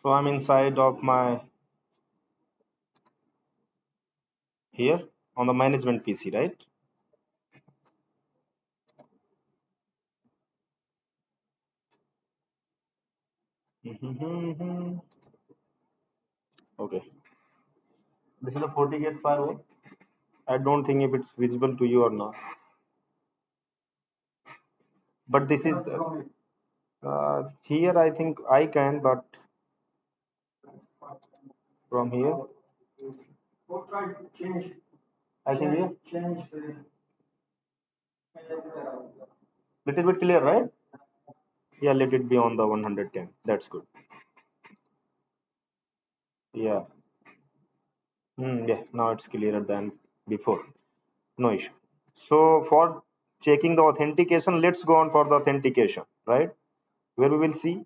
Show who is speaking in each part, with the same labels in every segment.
Speaker 1: So I'm inside of my here on the management PC, right? Okay. This is a FortiGate firewall. I don't think if it's visible to you or not. But this is here. I think I can, but from here, I think here little bit clear, right? Yeah, let it be on the 110. That's good. Yeah. Yeah. Now it's clearer than before. No issue. So for checking the authentication, let's go on for the authentication, right? Where we will see.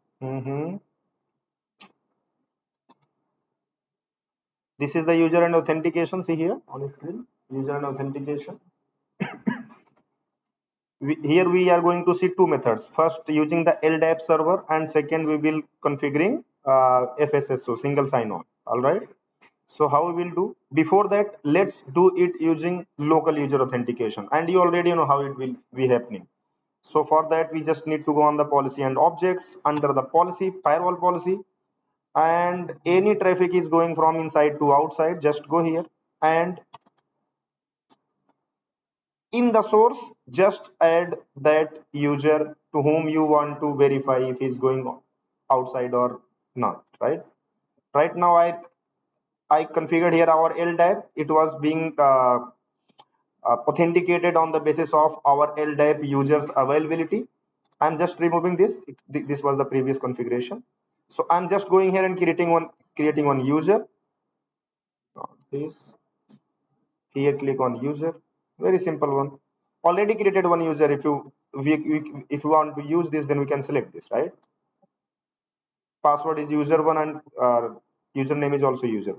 Speaker 1: This is the user and authentication. See here on the screen, user and authentication. Here we are going to see two methods. First, using the LDAP server, and second, we will configuring FSSO, single sign-on. All right. So how we will do? Before that, let's do it using local user authentication, and you already know how it will be happening. So for that, we just need to go on the policy and objects under the policy, firewall policy, and any traffic is going from inside to outside. Just go here, and in the source, just add that user to whom you want to verify if he's going outside or not. Right now, I configured here our LDAP. It was being authenticated on the basis of our LDAP users availability. I'm just removing this. This was the previous configuration. So I'm just going here and creating one user. Not this. Here, click on user. Very simple one. Already created one user. If you want to use this, then we can select this, right? Password is user1 and username is also user.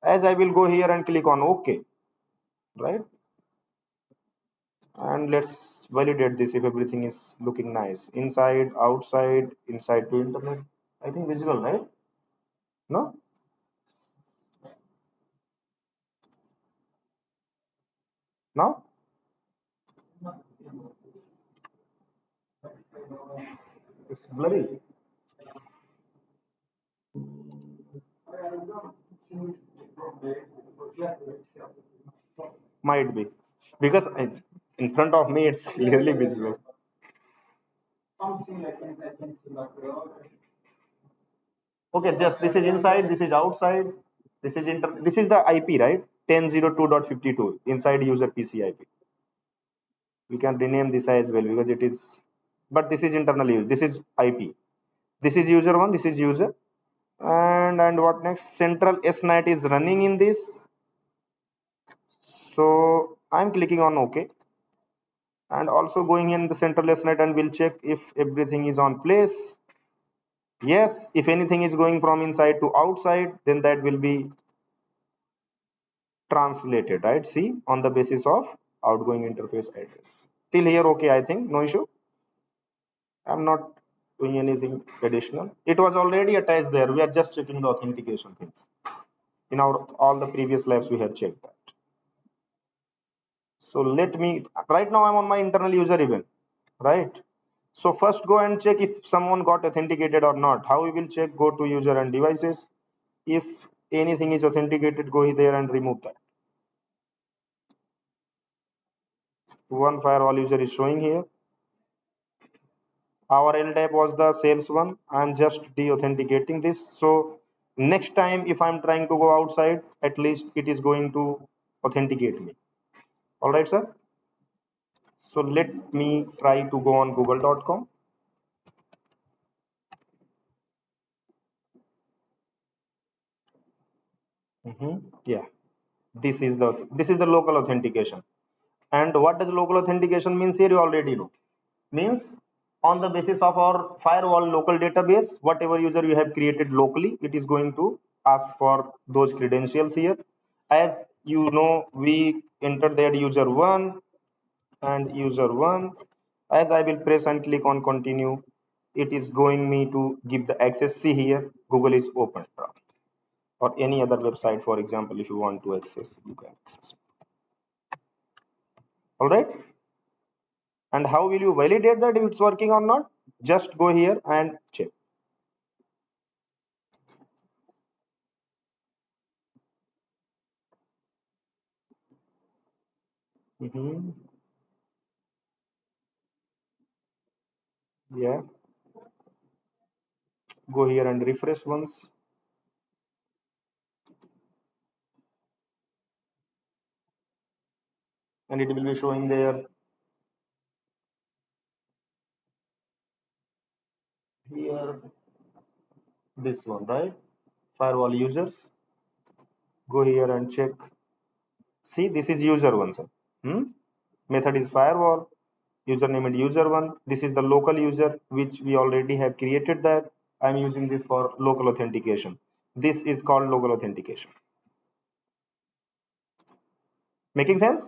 Speaker 1: As I will go here and click on OK, right? And let's validate this if everything is looking nice. Inside, outside, inside to internet. I think visible, right? No? Now? It's blurry. Might be. Because in front of me, it's clearly visible. Okay, just this is inside, this is outside, this is the IP, right? 10.02.52 inside user PC IP. We can rename this as well because it is, but this is internal use. This is IP. This is user one. This is user, and what next? Central SNAT is running in this. So I'm clicking on OK, and also going in the central SNAT, and we'll check if everything is on place. Yes, if anything is going from inside to outside, then that will be translated, right? See, on the basis of outgoing interface address. Till here, okay, I think, no issue. I'm not doing anything additional. It was already attached there. We are just checking the authentication things. In our all the previous labs, we have checked that. So let me, right now I'm on my internal user event, right? So first go and check if someone got authenticated or not. How we will check? Go to user and devices. If anything is authenticated, go there and remove that. One firewall user is showing here. Our LDAP was the sales one. I'm just de-authenticating this. So next time if I'm trying to go outside, at least it is going to authenticate me. All right, sir. So let me try to go on google.com. Yeah, this is the local authentication. And what does local authentication means here? You already know. Means on the basis of our firewall local database, whatever user you have created locally, it is going to ask for those credentials here. As you know, we enter that user one and user one. As I will press and click on continue, it is going me to give the access. See here, Google is open, or any other website, for example, if you want to access, you can access. All right. And how will you validate that if it's working or not? Just go here and check. Yeah, go here and refresh once, and it will be showing there. Here, this one, right? Firewall users. Go here and check. See, this is user one, sir. Method is firewall. Username and user one. This is the local user which we already have created that. I'm using this for local authentication. This is called local authentication. Making sense?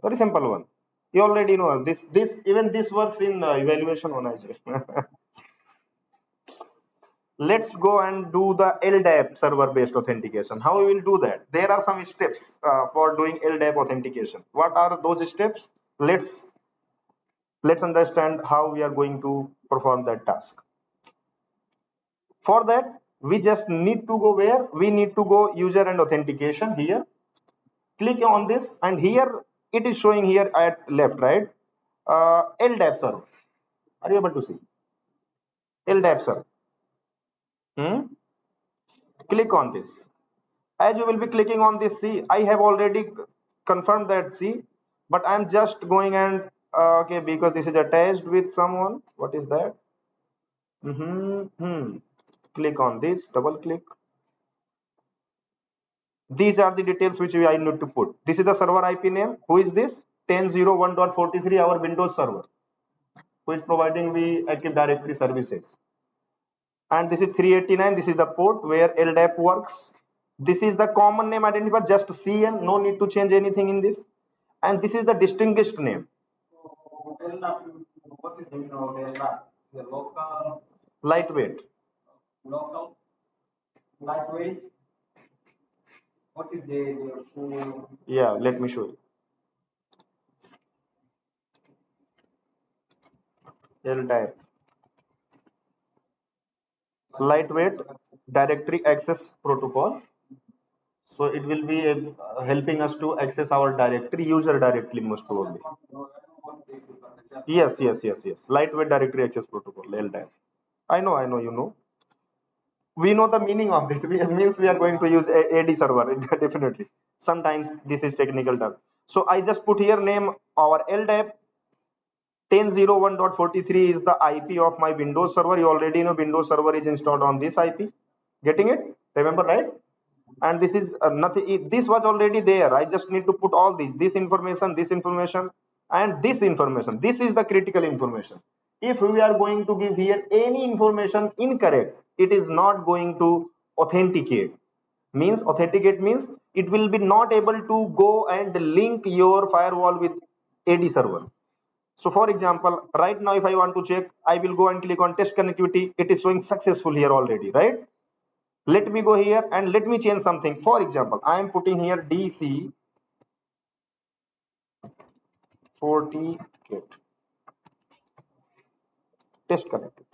Speaker 1: Very simple one. You already know this. Even this works in evaluation one as well. Let's go and do the LDAP server based authentication. How we will do that? There are some steps for doing LDAP authentication. What are those steps? Let's understand how we are going to perform that task. For that, we just need to go where? We need to go user and authentication here. Click on this, and here it is showing here at left, right? LDAP servers. Are you able to see? LDAP server. Click on this. As you will be clicking on this, see, I have already confirmed that, see, but I'm just going and okay, because this is attached with someone. What is that? Click on this, double click. These are the details which I need to put. This is the server IP name. Who is this? 10.01.43, our Windows server, who is providing the Active Directory services. And this is 389. This is the port where LDAP works. This is the common name identifier, just CN, no need to change anything in this. And this is the distinguished name. The local lightweight. Local lightweight. What is the full? Yeah, let me show you. LDAP. Lightweight directory access protocol. So it will be helping us to access our directory, user directly most probably. Yes. Lightweight directory access protocol, LDAP. I know, you know. We know the meaning of it. It means we are going to use AD server, definitely. Sometimes this is technical term. So I just put here name our LDAP. 10.01.43 is the IP of my Windows server. You already know Windows server is installed on this IP. Getting it? Remember, right? And this is nothing. This was already there. I just need to put all these, this information, and this information. This is the critical information. If we are going to give here any information incorrect, it is not going to authenticate. Authenticate means it will be not able to go and link your firewall with AD server. So for example, right now if I want to check, I will go and click on test connectivity. It is showing successful here already, right? Let me go here and let me change something. For example, I am putting here DC FortiGate test connected.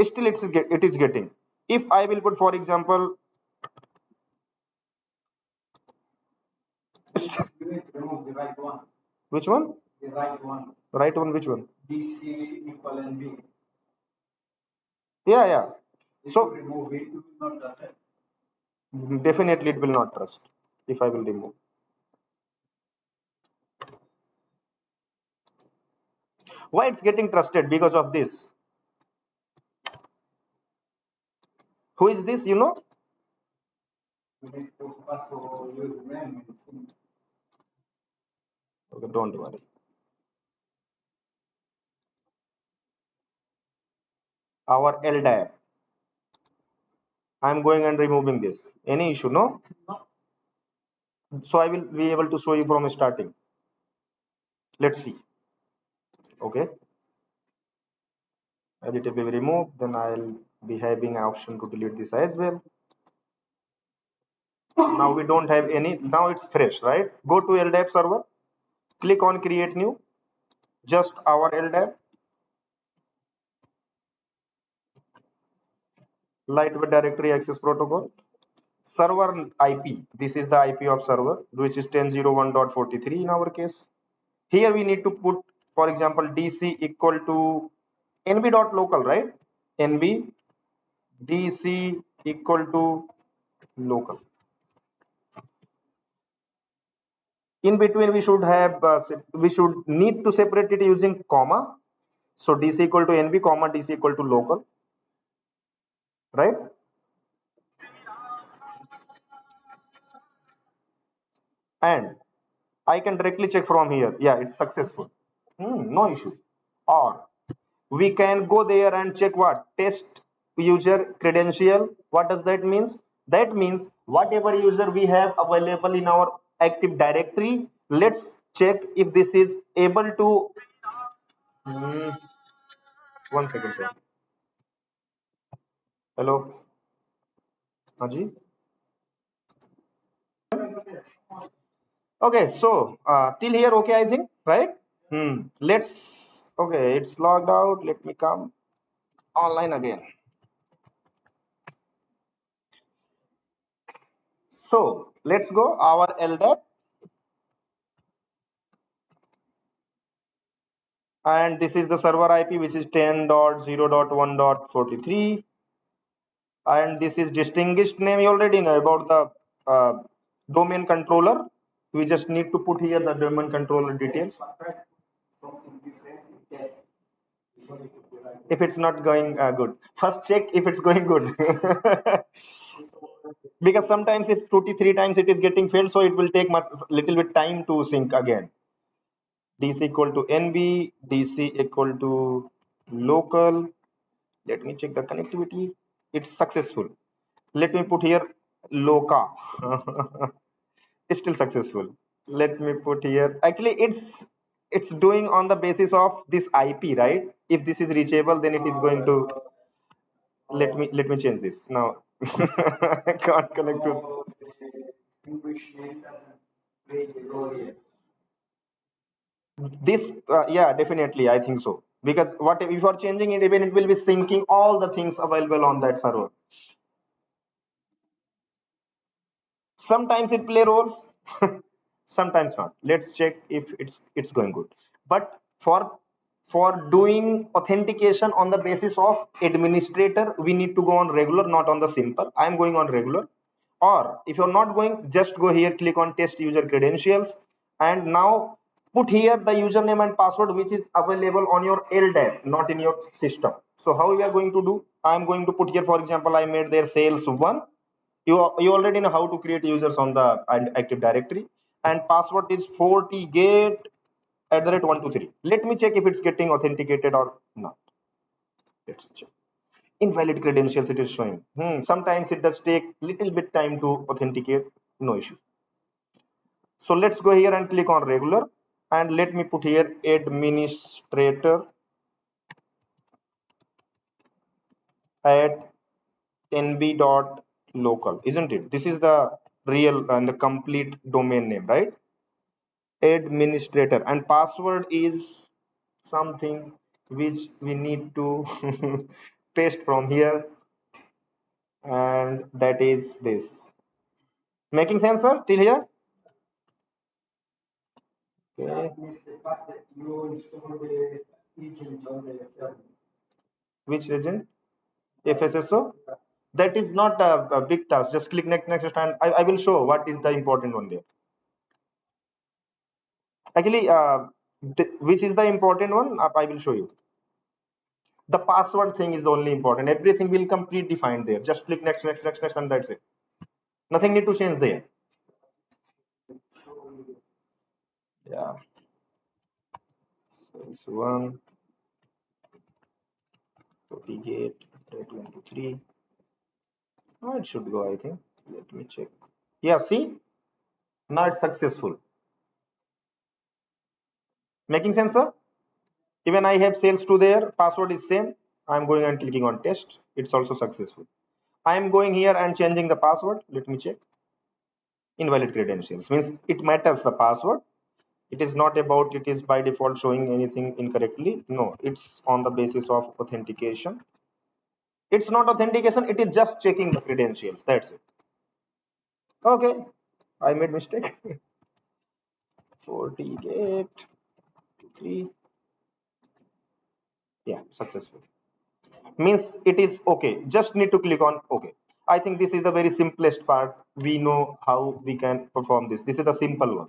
Speaker 1: Still it is getting. If I will put, for example, remove the right one. Which one? The right one. Right one, which one? DC equal NB. Yeah. So remove it, will not trust it. Definitely it will not trust if I will remove. Why it's getting trusted? Because of this. Who is this? You know? Okay, don't worry. Our LDAP. I'm going and removing this. Any issue? No? So I will be able to show you from starting. Let's see. Okay. as it will be removed, then I'll be having an option to delete this as well. Now we don't have any, now it's fresh, right? Go to LDAP server, click on create new, just our LDAP, lightweight directory access protocol, server IP. This is the IP of server, which is 10.01.43 in our case. Here we need to put, for example, dc equal to nb.local, right? nb dc equal to local. In between we should have we should need to separate it using comma. So dc equal to nb comma dc equal to local, right? And I can directly check from here, yeah, it's successful. No issue. Or we can go there and check what test user credential. What does that means? That means whatever user we have available in our active directory, let's check if this is able to. Hmm, 1 second, sir. Hello, Haji. Okay, so till here, okay, I think, right? Let's, okay, it's logged out. Let me come online again. So let's go our LDAP, and this is the server IP, which is 10.0.1.43, and this is distinguished name. You already know about the domain controller. We just need to put here the domain controller details. If it's not going good, first check if it's going good. Because sometimes if 2 to 3 times it is getting failed, so it will take much little bit time to sync again. dc equal to nb, dc equal to local. Let me check the connectivity. It's successful. Let me put here loca. It's still successful. Let me put here, actually it's doing on the basis of this IP, right? If this is reachable, then it is going to, let me change this now. I can't connect to this. Yeah, definitely I think so, because what if you are changing it, even it will be syncing all the things available on that server. Sometimes it play roles, sometimes not. Let's check if it's going good. But for doing authentication on the basis of administrator, we need to go on regular, not on the simple. I'm going on regular. Or if you're not going, just go here, click on test user credentials, and now put here the username and password which is available on your LDAP, not in your system. So how we are going to do? I'm going to put here, for example, I made their sales 1. You already know how to create users on the active directory, and password is FortiGate @123. Let me check if it's getting authenticated or not. Let's check. Invalid credentials it is showing. Sometimes it does take little bit time to authenticate. No issue. So let's go here and click on regular, and let me put here administrator at nb.local, isn't it? This is the real and the complete domain name, right? Administrator, and password is something which we need to paste from here, and that is this. Making sense, sir, till here? Okay. Which agent? FSSO? That is not a big task. Just click next, and I will show what is the important one there. Actually, which is the important one? I will show you. The password thing is only important. Everything will come predefined there. Just click next, and that's it. Nothing need to change there. Yeah. So it's 1 FortiGate 23. Oh, it should go, I think. Let me check. Yeah, see? Now it's successful. Making sense, sir? Even I have sales to there, password is same. I'm going and clicking on test. It's also successful. I'm going here and changing the password. Let me check. Invalid credentials means it matters the password. It is not about it is by default showing anything incorrectly. No, it's on the basis of authentication. It's not authentication. It is just checking the credentials. That's it. Okay. I made mistake. FortiGate 3. Yeah, successful. Means it is okay. Just need to click on okay. I think this is the very simplest part. We know how we can perform this. This is the simple one.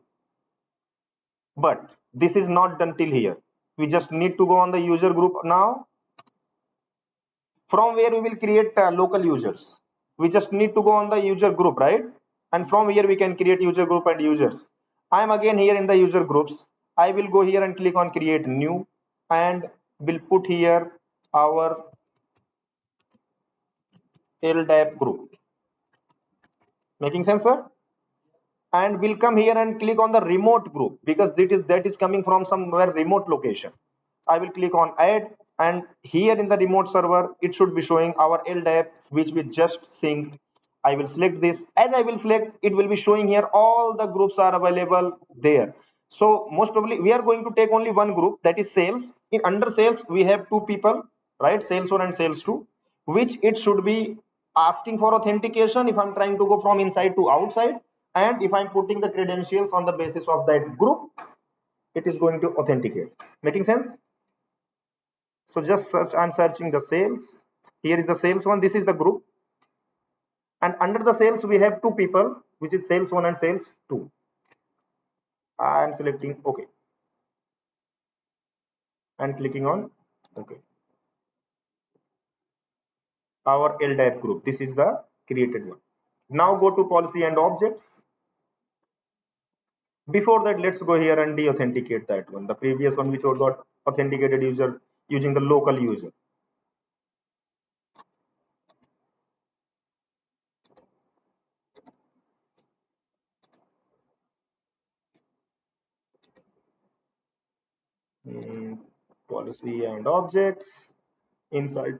Speaker 1: But this is not done till here. We just need to go on the user group now, from where we will create local users. We just need to go on the user group, right? And from here we can create user group and users. I am again here in the user groups. I will go here and click on create new and will put here our LDAP group. Making sense, sir? And we'll come here and click on the remote group because that is coming from somewhere remote location. I will click on add, and here in the remote server it should be showing our LDAP which we just synced. I will select this. As I will select, it will be showing here all the groups are available there. So most probably we are going to take only one group, that is sales. In under sales we have two people, right? Sales 1 and sales 2, which it should be asking for authentication if I'm trying to go from inside to outside, and if I'm putting the credentials on the basis of that group, it is going to authenticate. Making sense? So just search, I'm searching the sales. Here is the sales one. This is the group. And under the sales, we have two people, which is sales 1 and sales 2. I'm selecting OK and clicking on OK. Our LDAP group. This is the created one. Now go to policy and objects. Before that, let's go here and de-authenticate that one. The previous one which got authenticated user using the local user. Policy and objects, inside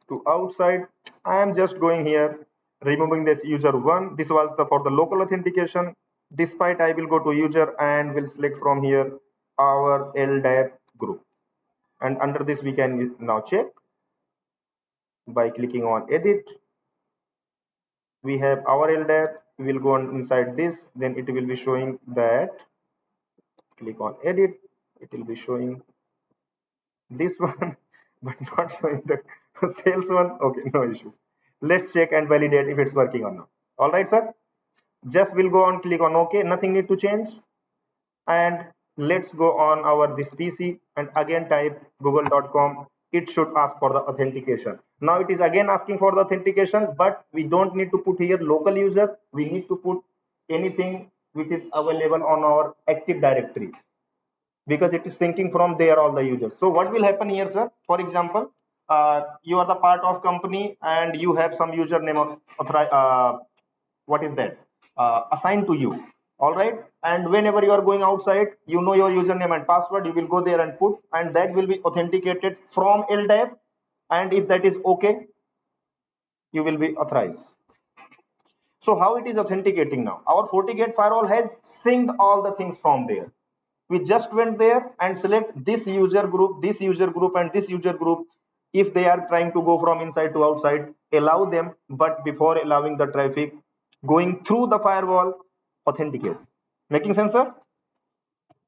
Speaker 1: to outside. I am just going here, removing this user one. This was the for the local authentication. Despite I will go to user and will select from here our LDAP group. And under this we can now check by clicking on edit. We have our LDAP. We will go on inside this. Then it will be showing that. Click on edit. It will be showing this one, but not showing the sales one. Okay, no issue. Let's check and validate if it's working or not. All right, sir. Just will go on, click on OK. Nothing need to change. And let's go on our this PC and again type google.com. It should ask for the authentication. Now it is again asking for the authentication, but we don't need to put here local user. We need to put anything which is available on our Active Directory, because it is syncing from there all the users. So what will happen here, sir? For example, you are the part of company and you have some username what is that assigned to you. All right, and whenever you are going outside, you know your username and password, you will go there and put, and that will be authenticated from LDAP. And if that is okay, you will be authorized. So how it is authenticating now? Our FortiGate firewall has synced all the things from there. We just went there and select this user group, this user group, and this user group. If they are trying to go from inside to outside, allow them, but before allowing the traffic going through the firewall, authenticate. Making sense, sir?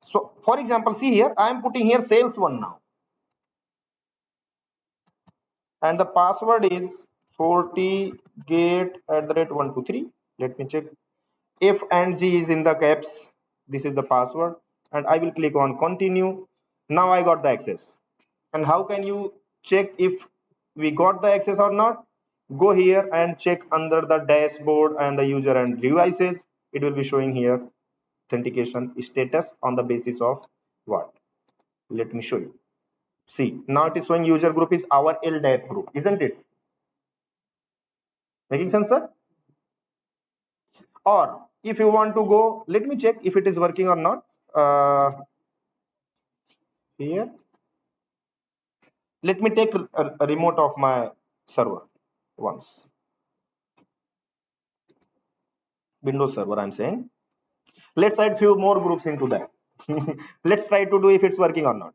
Speaker 1: So for example, see here, I am putting here sales one now, and the password is FortiGate@123. Let me check. F and G is in the caps. This is the password, and I will click on continue. Now I got the access. And how can you check if we got the access or not? Go here and check under the dashboard and the user and devices. It will be showing here authentication status on the basis of what? Let me show you. See, now it is showing user group is our LDAP group, isn't it? Making sense, sir? Or if you want to go, let me check if it is working or not. Here Let me take a remote of my server once. Windows server, I'm saying. Let's add few more groups into that. Let's try to do if it's working or not.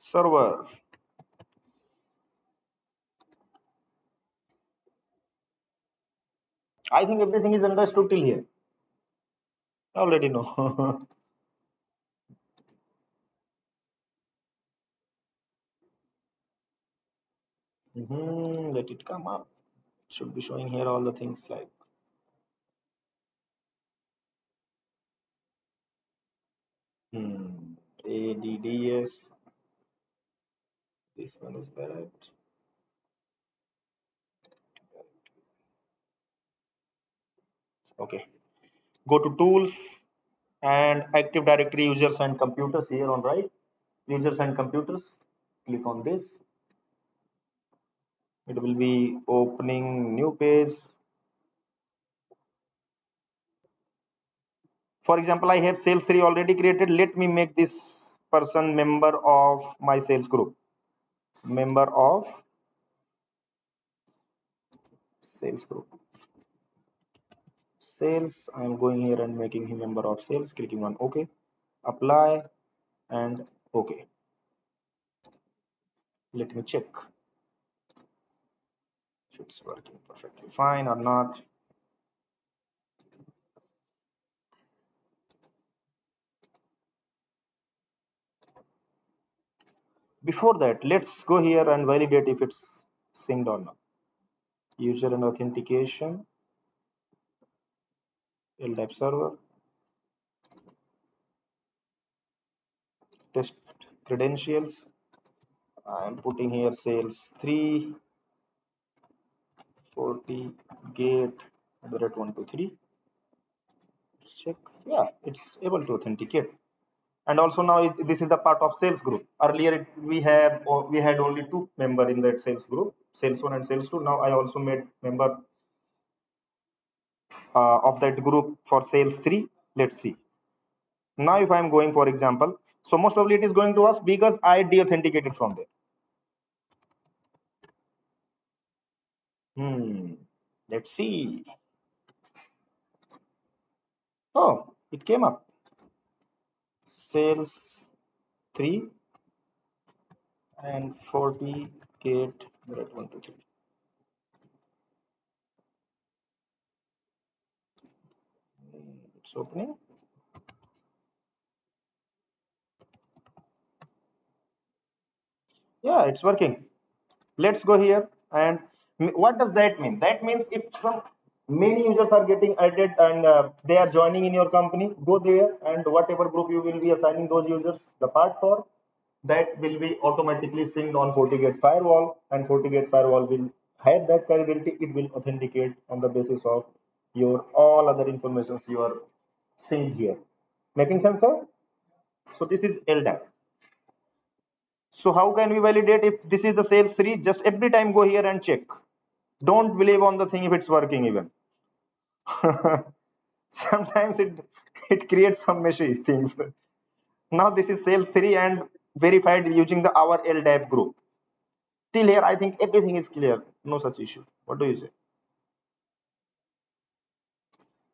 Speaker 1: Server. I think everything is understood till here. I already know. Let it come up. Should be showing here all the things like ADDS. This one is that. Okay. Go to tools and Active Directory users and computers here on right. Users and computers. Click on this. It will be opening new page. For example, I have sales 3 already created. Let me make this person member of my sales group. Member of sales group. Sales. I am going here and making him member of sales. Clicking on OK. Apply and OK. Let me check if it's working perfectly fine or not. Before that, let's go here and validate if it's synced or not. User and authentication, LDAP server, test credentials. I'm putting here sales 3, FortiGate @123. Let's check. Yeah, it's able to authenticate. And also now this is the part of sales group. Earlier we had only 2 member in that sales group, sales 1 and sales 2. Now I also made member of that group for sales 3. Let's see. Now if I'm going, for example, so most probably it is going to us because I de-authenticated from there. Let's see. Oh, it came up. Sales 3 and FortiGate @123. It's opening. Yeah, it's working. Let's go here. And what does that mean? That means if some many users are getting added and they are joining in your company, go there and whatever group you will be assigning those users the part for, that will be automatically synced on FortiGate firewall, and FortiGate firewall will have that capability. It will authenticate on the basis of your all other informations you are synced here. Making sense, sir? So this is LDAP. So how can we validate if this is the sales 3? Just every time go here and check. Don't believe on the thing if it's working even. Sometimes it creates some meshy things. Now this is sales 3 and verified using the our LDAP group. Till here I think everything is clear. No such issue. What do you say?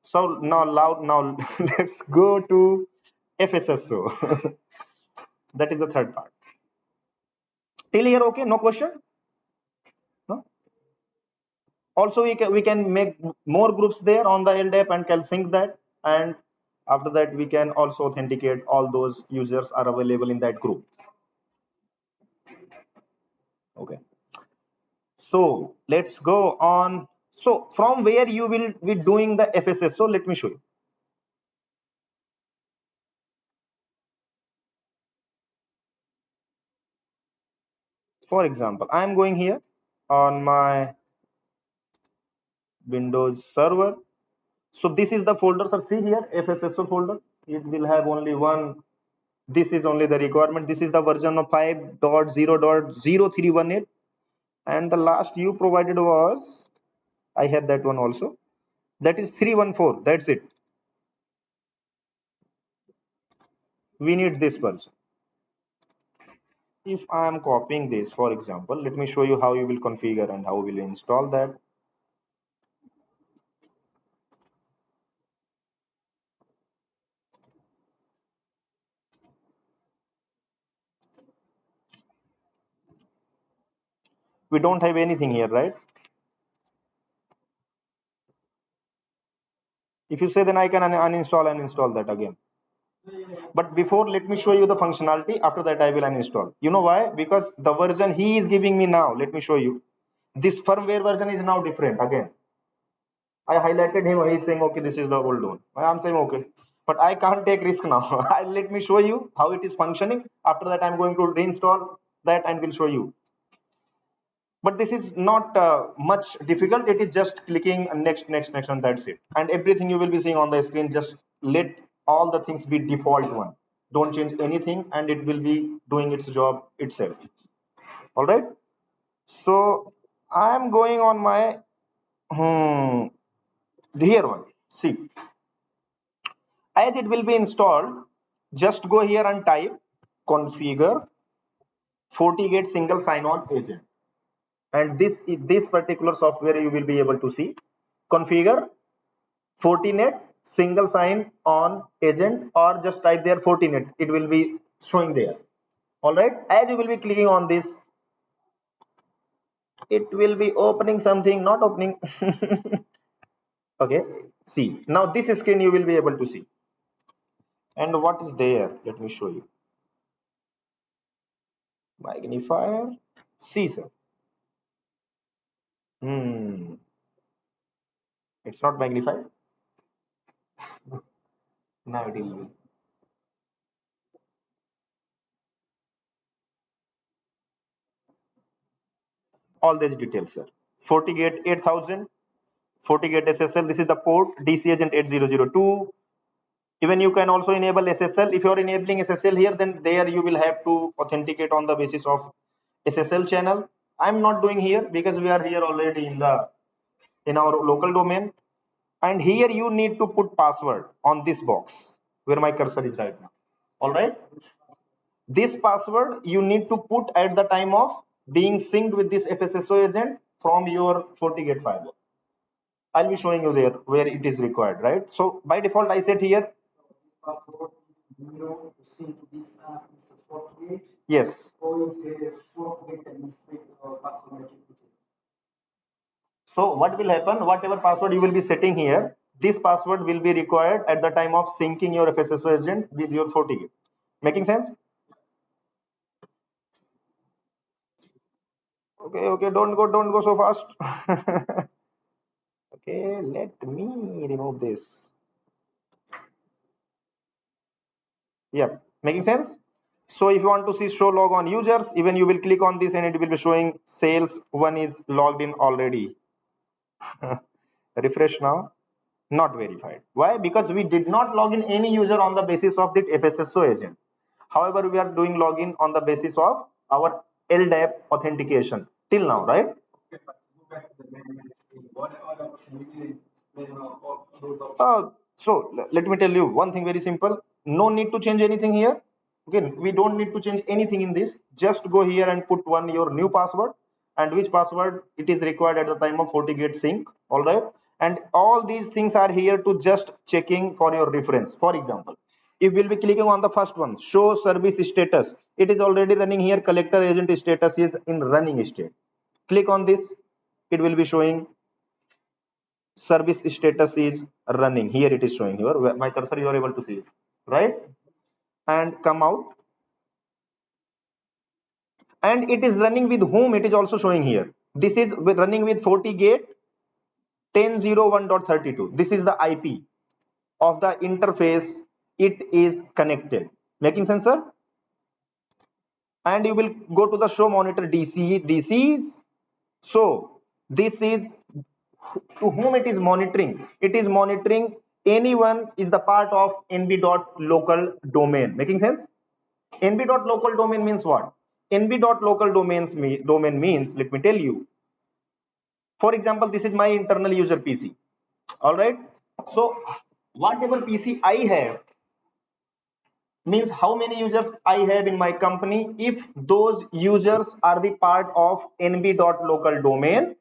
Speaker 1: So now let's go to FSSO. That is the third part. Till here okay? No question? No? Also we can make more groups there on the LDAP and can sync that, and after that we can also authenticate all those users are available in that group. Okay, so let's go on. So from where you will be doing the FSSO, let me show you. For example, I am going here on my Windows server. So this is the folder, sir. See here, FSSO folder. It will have only one. This is only the requirement. This is the version of 5.0.0318, and the last you provided was, I have that one also. That is 314. That's it. We need this version. If I am copying this, for example, let me show you how you will configure and how we will install that. We don't have anything here, right? If you say, then I can uninstall and install that again. But before, let me show you the functionality. After that, I will uninstall. You know why? Because the version he is giving me now, let me show you. This firmware version is now different again. I highlighted him. He's saying, okay, this is the old one. I'm saying, okay. But I can't take risk now. Let me show you how it is functioning. After that, I'm going to reinstall that and will show you. But this is not much difficult. It is just clicking next, next, next, and that's it. And everything you will be seeing on the screen, just let all the things be default one. Don't change anything, and it will be doing its job itself. All right. So I'm going on my here one. See, as it will be installed, just go here and type configure FortiGate Single Sign-On agent. And this particular software you will be able to see configure Fortinet Single Sign-On agent, or just type there Fortinet. It will be showing there. All right. As you will be clicking on this, it will be opening something, not opening. Okay. See, now this screen you will be able to see. And what is there? Let me show you. Magnifier. See, sir. It's not magnified. Now it will be. All these details, sir. FortiGate 8000, FortiGate SSL. This is the port DC agent 8002. Even you can also enable SSL. If you are enabling SSL here, then there you will have to authenticate on the basis of SSL channel. I'm not doing here because we are here already in our local domain. And here you need to put password on this box where my cursor is right now. All right. This password you need to put at the time of being synced with this FSSO agent from your FortiGate firewall. I'll be showing you there where it is required, right? So by default, I set here. Yes. So what will happen? Whatever password you will be setting here, this password will be required at the time of syncing your FSSO agent with your FortiGate. Making sense? Okay, don't go so fast. Okay, let me remove this. Yeah, making sense? So if you want to see show log on users, even you will click on this and it will be showing sales one is logged in already. Refresh now. Not verified. Why? Because we did not log in any user on the basis of the FSSO agent. However, we are doing login on the basis of our LDAP authentication till now, right? So let me tell you one thing very simple. No need to change anything here. Again, we don't need to change anything in this. Just go here and put your new password, and which password it is required at the time of FortiGate sync. All right. And all these things are here to just checking for your reference. For example, if we'll be clicking on the first one, show service status, it is already running here. Collector agent status is in running state. Click on this, it will be showing service status is running. Here it is showing here. My cursor you are able to see it, right? And come out. And it is running with whom? It is also showing here. This is running with FortiGate 10.01.32. This is the IP of the interface it is connected. Making sense, sir? and you will go to the show monitor DCs. So this is to whom it is monitoring. It is monitoring anyone is the part of nb.local domain. Making sense? nb.local domain means what? nb.local domain means, let me tell you. For example, this is my internal user PC. All right. So whatever PC I have means how many users I have in my company. If those users are the part of nb.local domain,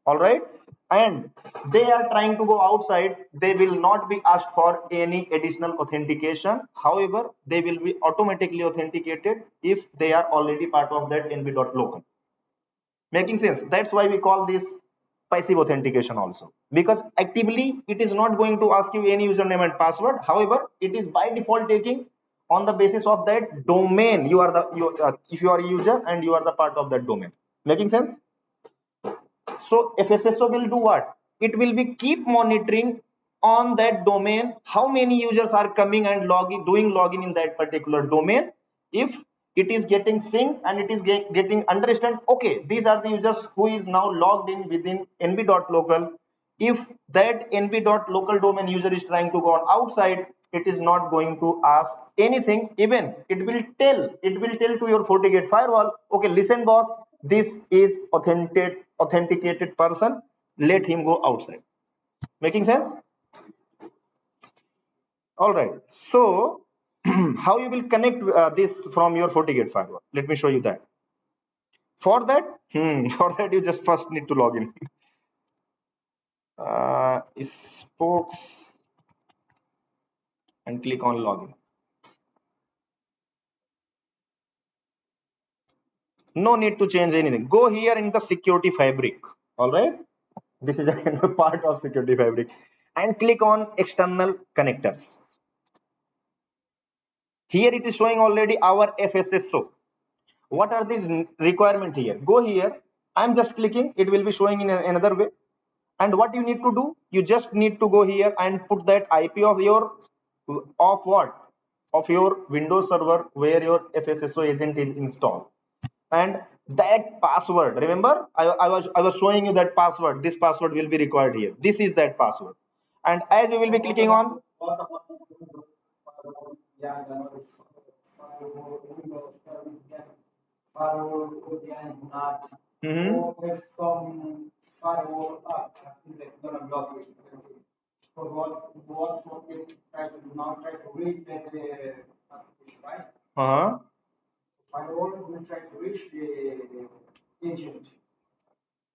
Speaker 1: all right, and they are trying to go outside, they will not be asked for any additional authentication. However, they will be automatically authenticated if they are already part of that nb.local. Making sense? That's why we call this passive authentication also, because actively it is not going to ask you any username and password. However, it is by default taking on the basis of that domain. You are if you are a user and you are the part of that domain. Making sense? So FSSO will do what? It will be keep monitoring on that domain how many users are coming and doing login in that particular domain. If it is getting synced and it is getting understand, okay, these are the users who is now logged in within nb.local. If that nb.local domain user is trying to go on outside, it is not going to ask anything. Even it will tell to your FortiGate firewall, okay, listen boss, this is authenticated person, let him go outside. Making sense? All right. So how you will connect this from your FortiGate firewall? Let me show you that. For that, for that you just first need to log in. Spokes and click on login. No need to change anything. Go here in the security fabric. All right. This is again a part of security fabric, and click on external connectors. Here it is showing already our FSSO. What are the requirement here? Go here. I'm just clicking. It will be showing in another way. And what you need to do, you just need to go here and put that IP of your of what? Of your Windows server where your FSSO agent is installed. And that password, remember, I was showing you that password. This password will be required here. This is that password. And as you will be clicking on, uh-huh.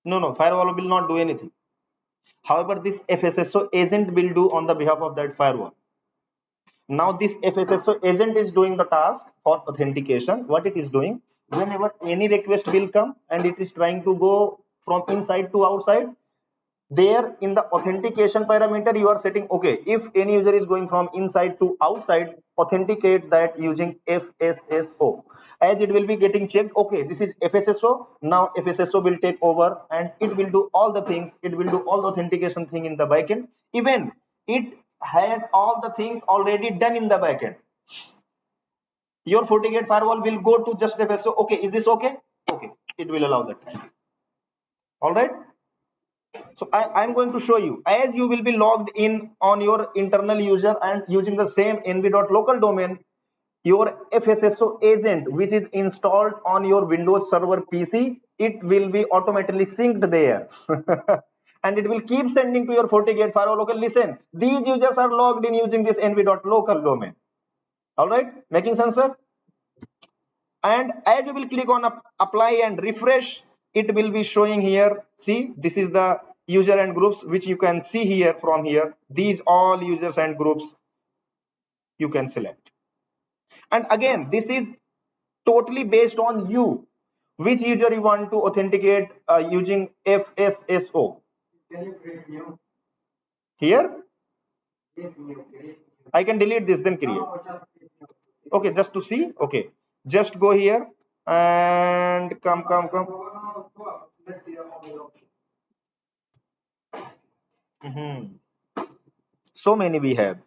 Speaker 1: No, firewall will not do anything. However, this FSSO agent will do on the behalf of that firewall. Now this FSSO agent is doing the task for authentication. What it is doing, whenever any request will come and it is trying to go from inside to outside, there in the authentication parameter you are setting, okay, if any user is going from inside to outside, authenticate that using FSSO. As it will be getting checked, okay, this is FSSO. Now FSSO will take over and it will do all the things. It will do all the authentication thing in the backend. Even it has all the things already done in the backend. Your FortiGate firewall will go to just FSSO. Okay, is this okay? Okay, it will allow that time. All right. So I'm going to show you, as you will be logged in on your internal user and using the same nb.local domain, your FSSO agent, which is installed on your Windows Server PC, it will be automatically synced there. And it will keep sending to your FortiGate firewall, okay, listen, these users are logged in using this nb.local domain. All right, making sense, sir? And as you will click on apply and refresh, it will be showing here. See, this is the user and groups, which you can see here. From here, these all users and groups you can select. And again, this is totally based on you, which user you want to authenticate using FSSO. Here I can delete this, then create. Okay, just to see. Okay, just go here and come. So many we have.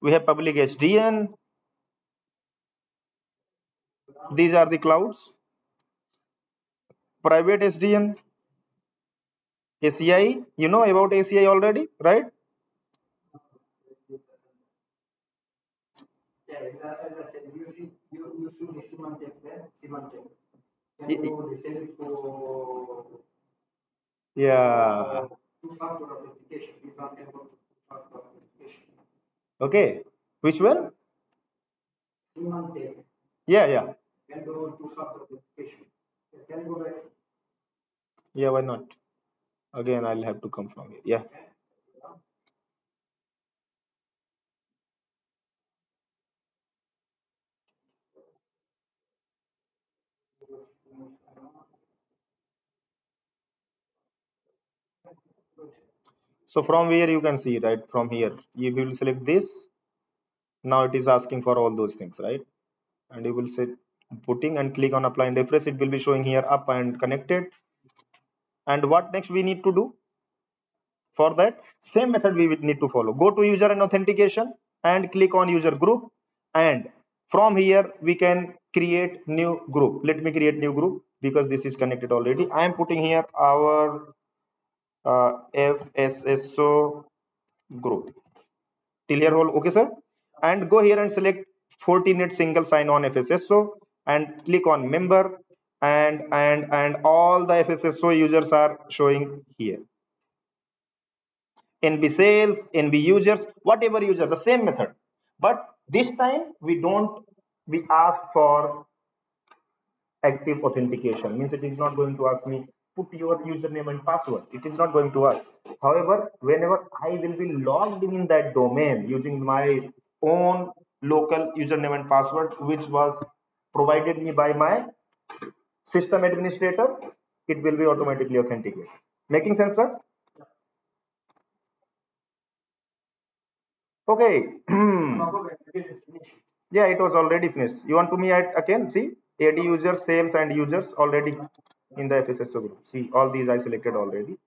Speaker 1: We have public SDN. These are the clouds. Private SDN, ACI. You know about ACI already, right? Yeah. Okay. Which one? Yeah, yeah. Yeah, why not? Again, I'll have to come from here. Yeah. So from where you can see, right? From here, you will select this. Now it is asking for all those things, right? And you will say putting and click on apply and refresh. It will be showing here up and connected. And what next we need to do? For that same method we will need to follow. Go to user and authentication and click on user group, and from here we can create new group. Let me create new group because this is connected already. I am putting here our FSSO group till here whole. Okay, sir. And go here and select Fortinet Single Sign-On FSSO and click on member, and all the FSSO users are showing here. NB sales, NB users, whatever user, the same method. But this time we ask for active authentication. Means it is not going to ask me put your username and password. It is not going to ask. However, whenever I will be logged in that domain using my own local username and password, which was provided me by my system administrator, it will be automatically authenticated. Making sense, sir? Okay. Yeah, it was already finished. You want to me at again? See, AD users, sales, and users already in the FSSO group. See, all these I selected already.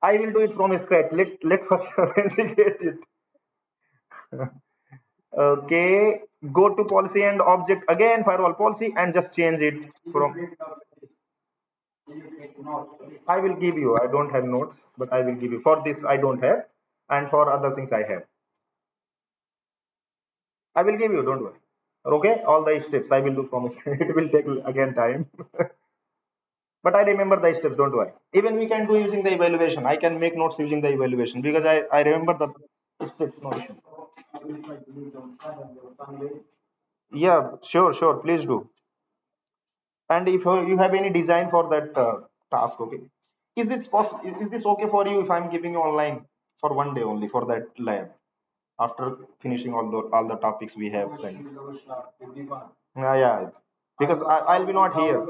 Speaker 1: I will do it from scratch. Let first authenticate it. Okay, go to policy and object again, firewall policy, and just change it from. I will give you. I don't have notes, but I will give you. For this, I don't have, and for other things, I have. I will give you. Don't worry. Okay, all the steps I will do from it will take again time. But I remember the steps, don't worry. Even we can do using the evaluation. I can make notes using the evaluation because I remember the steps, no issue. Yeah, sure, sure. Please do. And if you have any design for that task, okay. Is this possible? Is this okay for you if I'm giving you online for one day only for that lab after finishing all the topics we have? Yeah, because I'll be not here.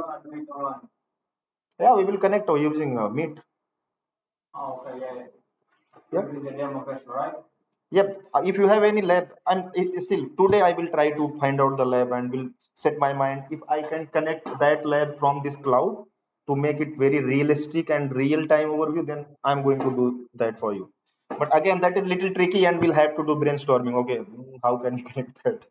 Speaker 1: Yeah, we will connect using Meet. Yeah. Yep. If you have any lab, still today I will try to find out the lab and will set my mind if I can connect that lab from this cloud to make it very realistic and real time overview. Then I'm going to do that for you. But again, that is little tricky and we'll have to do brainstorming. Okay, how can you connect that?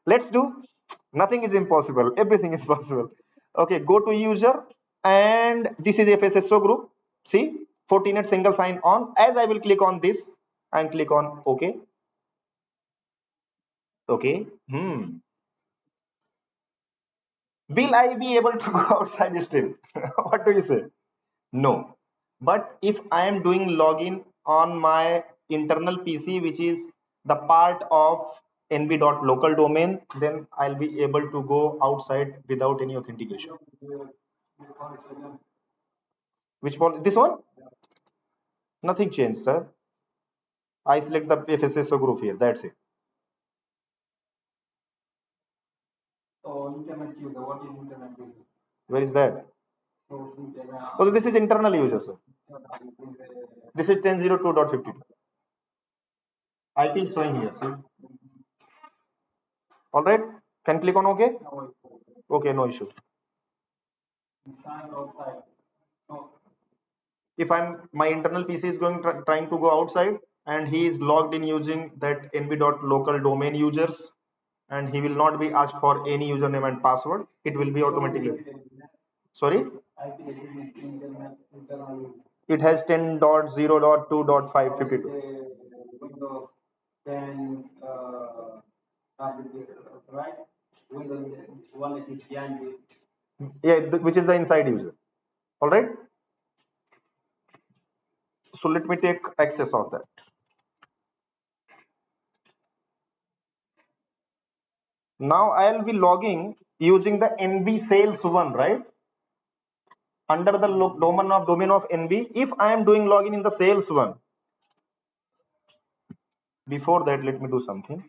Speaker 1: Let's do. Nothing is impossible. Everything is possible. Okay, go to user, and this is FSSO group. See, Fortinet single sign on. As I will click on this and click on OK. Okay. Will I be able to go outside still? What do you say? No. But if I am doing login on my internal PC, which is the part of nb.local domain, then I'll be able to go outside without any authentication. Which one? This one? Nothing changed, sir. I select the FSSO group here. That's it. Where is that? Oh, this is internal user, sir. This is 10.02.52. IP is showing here. See? All right. Can click on OK. Okay, no issue. If my internal PC is trying to go outside and he is logged in using that nb.local domain users and he will not be asked for any username and password. It will be automatically. Sorry, it has 10.0.2.552. Yeah, which is the inside user. All right, so let me take access of that. Now I'll be logging using the NB sales one, right? Under the domain of NB. If I am doing login in the sales one, before that, let me do something,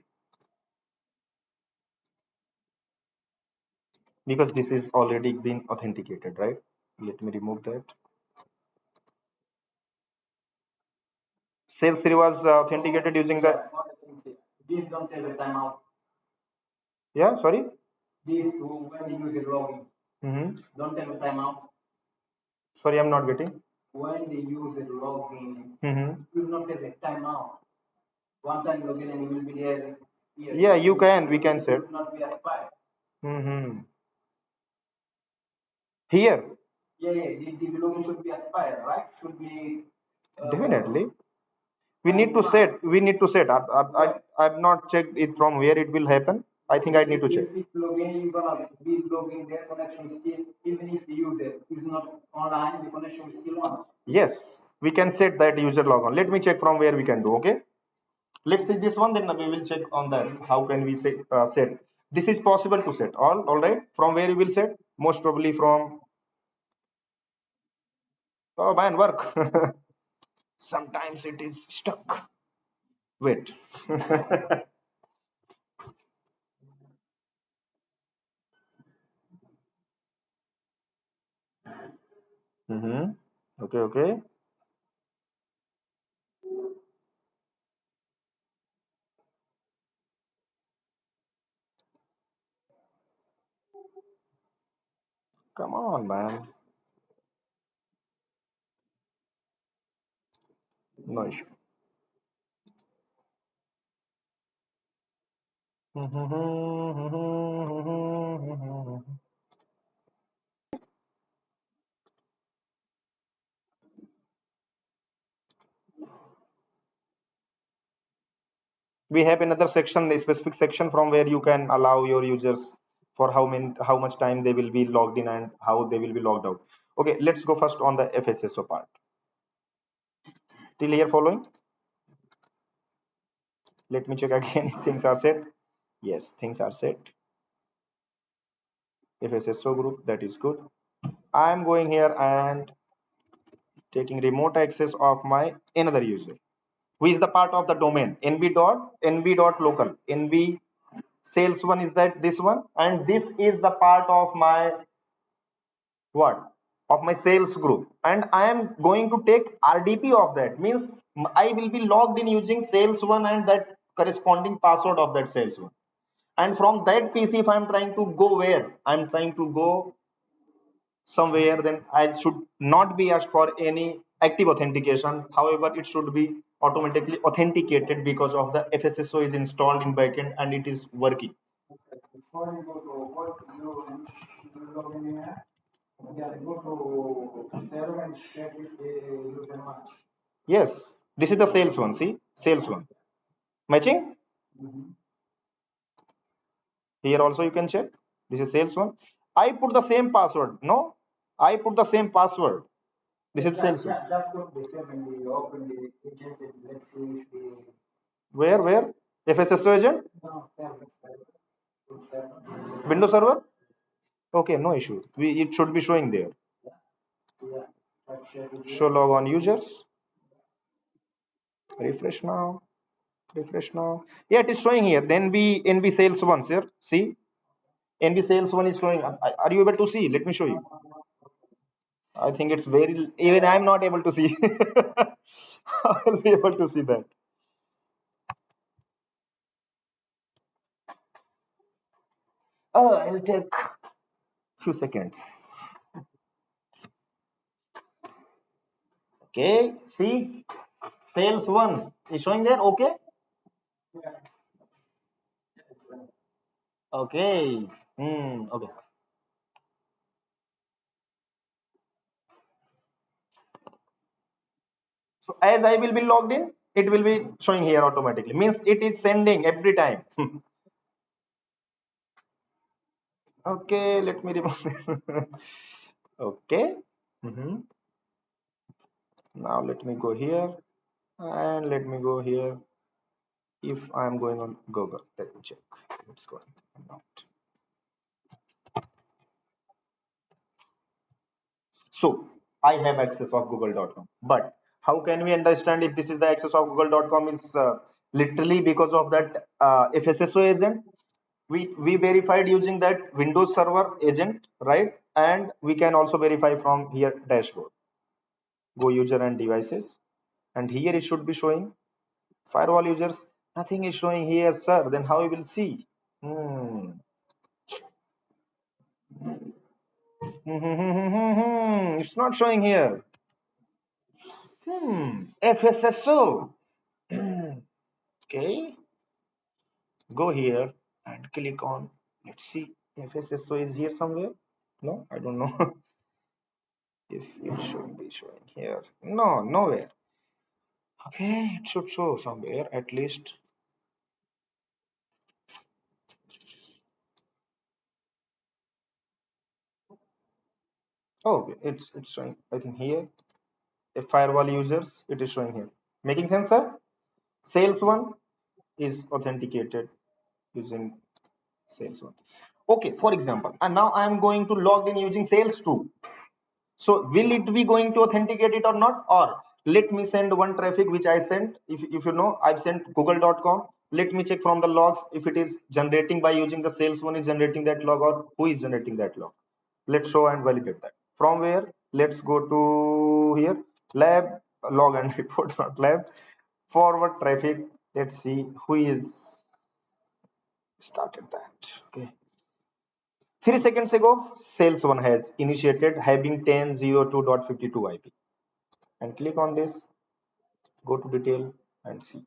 Speaker 1: because this is already been authenticated, right? Let me remove that. Sales 3 was authenticated using the. Please don't take the time out. Yeah, sorry. This when you use a login. Don't take the time out. Sorry, I'm not getting. When the user login, you will not take the time out. One time login and you will be there. Yeah, you can. We can set. It will not be expired. Here. Yeah. This login should be expired, right? Should be. Definitely. We need to set. I've not checked it from where it will happen. I think I need to check. If it login, you're gonna be logging their connection still, even if the user is not online, the connection is still on. Yes, we can set that user logon. Let me check from where we can do. Okay, let's see this one. Then we will check on that. How can we set? This is possible to set. All right. From where we will set? Most probably from. Oh man, work. Sometimes it is stuck. Wait. Okay. Come on, man. No issue. We have another section, a specific section from where you can allow your users for how much time they will be logged in and how they will be logged out. Okay, let's go first on the FSSO part. Till here following? Let me check again if things are set. Yes, things are set. FSSO group, that is good. I'm going here and taking remote access of my another user, who is the part of the domain nb.local. Nb sales one is that this one, and this is the part of my what, of my sales group, and I am going to take RDP of that. Means I will be logged in using sales one and that corresponding password of that sales one, and from that PC, if I'm trying to go where I'm trying to go somewhere, then I should not be asked for any active authentication. However, it should be automatically authenticated because of the FSSO is installed in backend and it is working. Before you go to what you log in here, go to server and check if they use a match. Yes, this is the sales one. See, sales one matching. Here also you can check. This is sales one. I put the same password. No, I put the same password. This is sales one. Just go to the server and open the agent. Let's see if the. Where? FSSO agent? No, server. Windows server? Okay, no issue. It should be showing there. Show log on users. Refresh now. Yeah, it is showing here. NB sales one, sir. See, NB sales one is showing. Are you able to see? Let me show you. I think it's very. Even I'm not able to see. I'll be able to see that. Oh, I'll take few seconds. Okay, see, sales one is showing there. Okay. Okay. Okay. So as I will be logged in, it will be showing here automatically. Means it is sending every time. Okay, let me remove. Okay. Now let me go here and let me go here. If I am going on Google, let me check. It's going not. So I have access of google.com, but how can we understand if this is the access of google.com is literally because of that FSSO agent? We verified using that Windows Server agent, right? And we can also verify from here dashboard. Go user and devices, and here it should be showing firewall users. Nothing is showing here, sir. Then how we will see? It's not showing here. FSSO. Okay, go here and click on. Let's see. FSSO is here somewhere. No, I don't know if it should be showing here. No, nowhere. Okay, it should show somewhere at least. Oh, it's showing. I think here. A firewall users. It is showing here. Making sense, sir? Sales one is authenticated using sales one. Okay, for example, and now I am going to log in using sales 2. So will it be going to authenticate it or not? Or let me send one traffic which I sent. If you know, I've sent google.com. Let me check from the logs if it is generating by using the sales one is generating that log or who is generating that log. Let's show and validate that. From where? Let's go to here. Lab log and report, not lab. Forward traffic. Let's see who is started that. Okay. 3 seconds ago, sales one has initiated having 10.02.52 IP. And click on this, go to detail and see.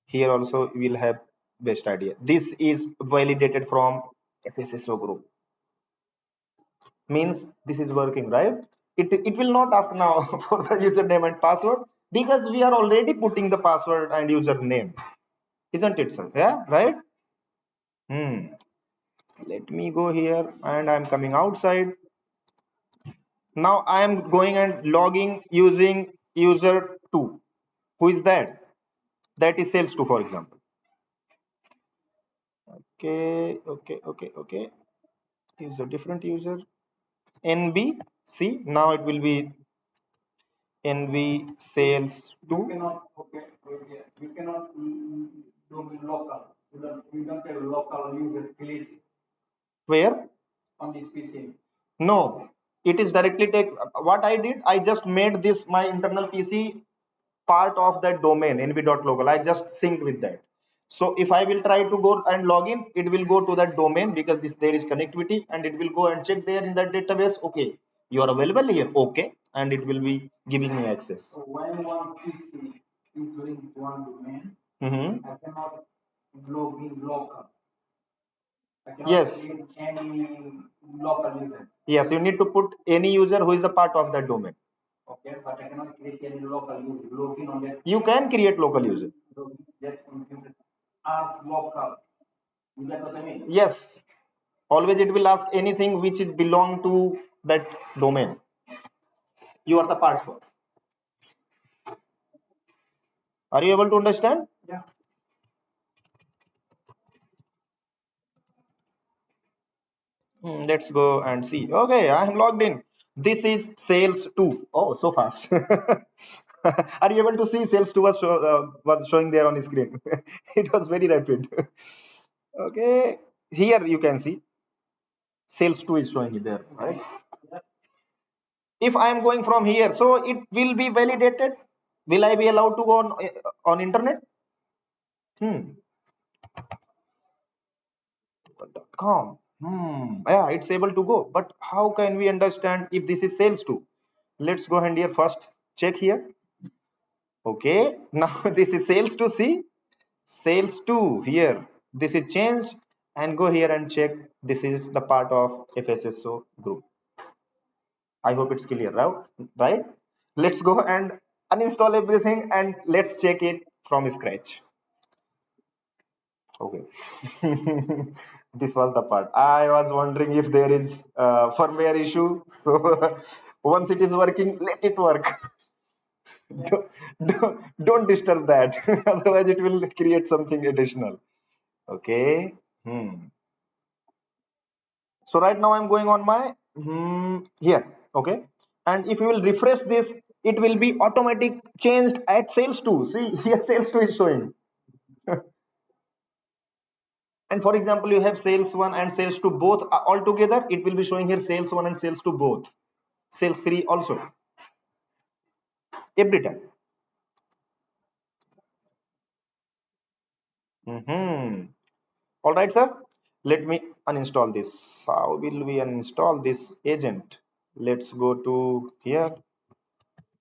Speaker 1: Here also we will have best idea. This is validated from FSSO group. Means this is working, right? It will not ask now for the username and password because we are already putting the password and username, isn't it, sir? Yeah, right. Let me go here and I'm coming outside. Now I am going and logging using user 2. Who is that? That is sales 2, for example. Okay. Use a different user. NB. See, now it will be NV sales 2. We cannot do local. We don't have local user created. Where? On this PC. No, it is directly take what I did. I just made this my internal PC part of that domain nv.local. I just synced with that. So if I will try to go and log in, it will go to that domain because there is connectivity and it will go and check there in that database. Okay, you are available here. Okay, and it will be giving me access. So when one PC is linked to one domain, I cannot log in local. I cannot yes. Create any local user. Yes, you need to put any user who is a part of that domain. Okay, but I cannot create any local user. Login on that. You can create local user. That computer ask local. You get what I mean? Yes. Always it will ask anything which is belong to that domain. You are the part for. Are you able to understand? Yeah. Let's go and see. Okay, I am logged in. This is sales 2. Oh, so fast. Are you able to see sales 2 was showing there on the screen? It was very rapid. Okay, here you can see sales 2 is showing there, right? If I am going from here, so it will be validated. Will I be allowed to go on internet? Com. Yeah, it's able to go. But how can we understand if this is sales 2? Let's go ahead here first. Check here. Okay, now this is sales 2. See, sales 2 here. This is changed and go here and check this is the part of FSSO group. I hope it's clear now, right? Let's go and uninstall everything and let's check it from scratch. Okay. This was the part. I was wondering if there is firmware issue. So once it is working, let it work. don't, don't disturb that. Otherwise, it will create something additional. Okay. So right now I'm going on my here. Okay. And if you will refresh this, it will be automatic changed at sales 2. See here sales 2 is showing. And for example, you have sales 1 and sales 2 both all together. It will be showing here sales 1 and sales 2 both. Sales 3 also. Every time. All right, sir. Let me uninstall this. How will we uninstall this agent? Let's go to here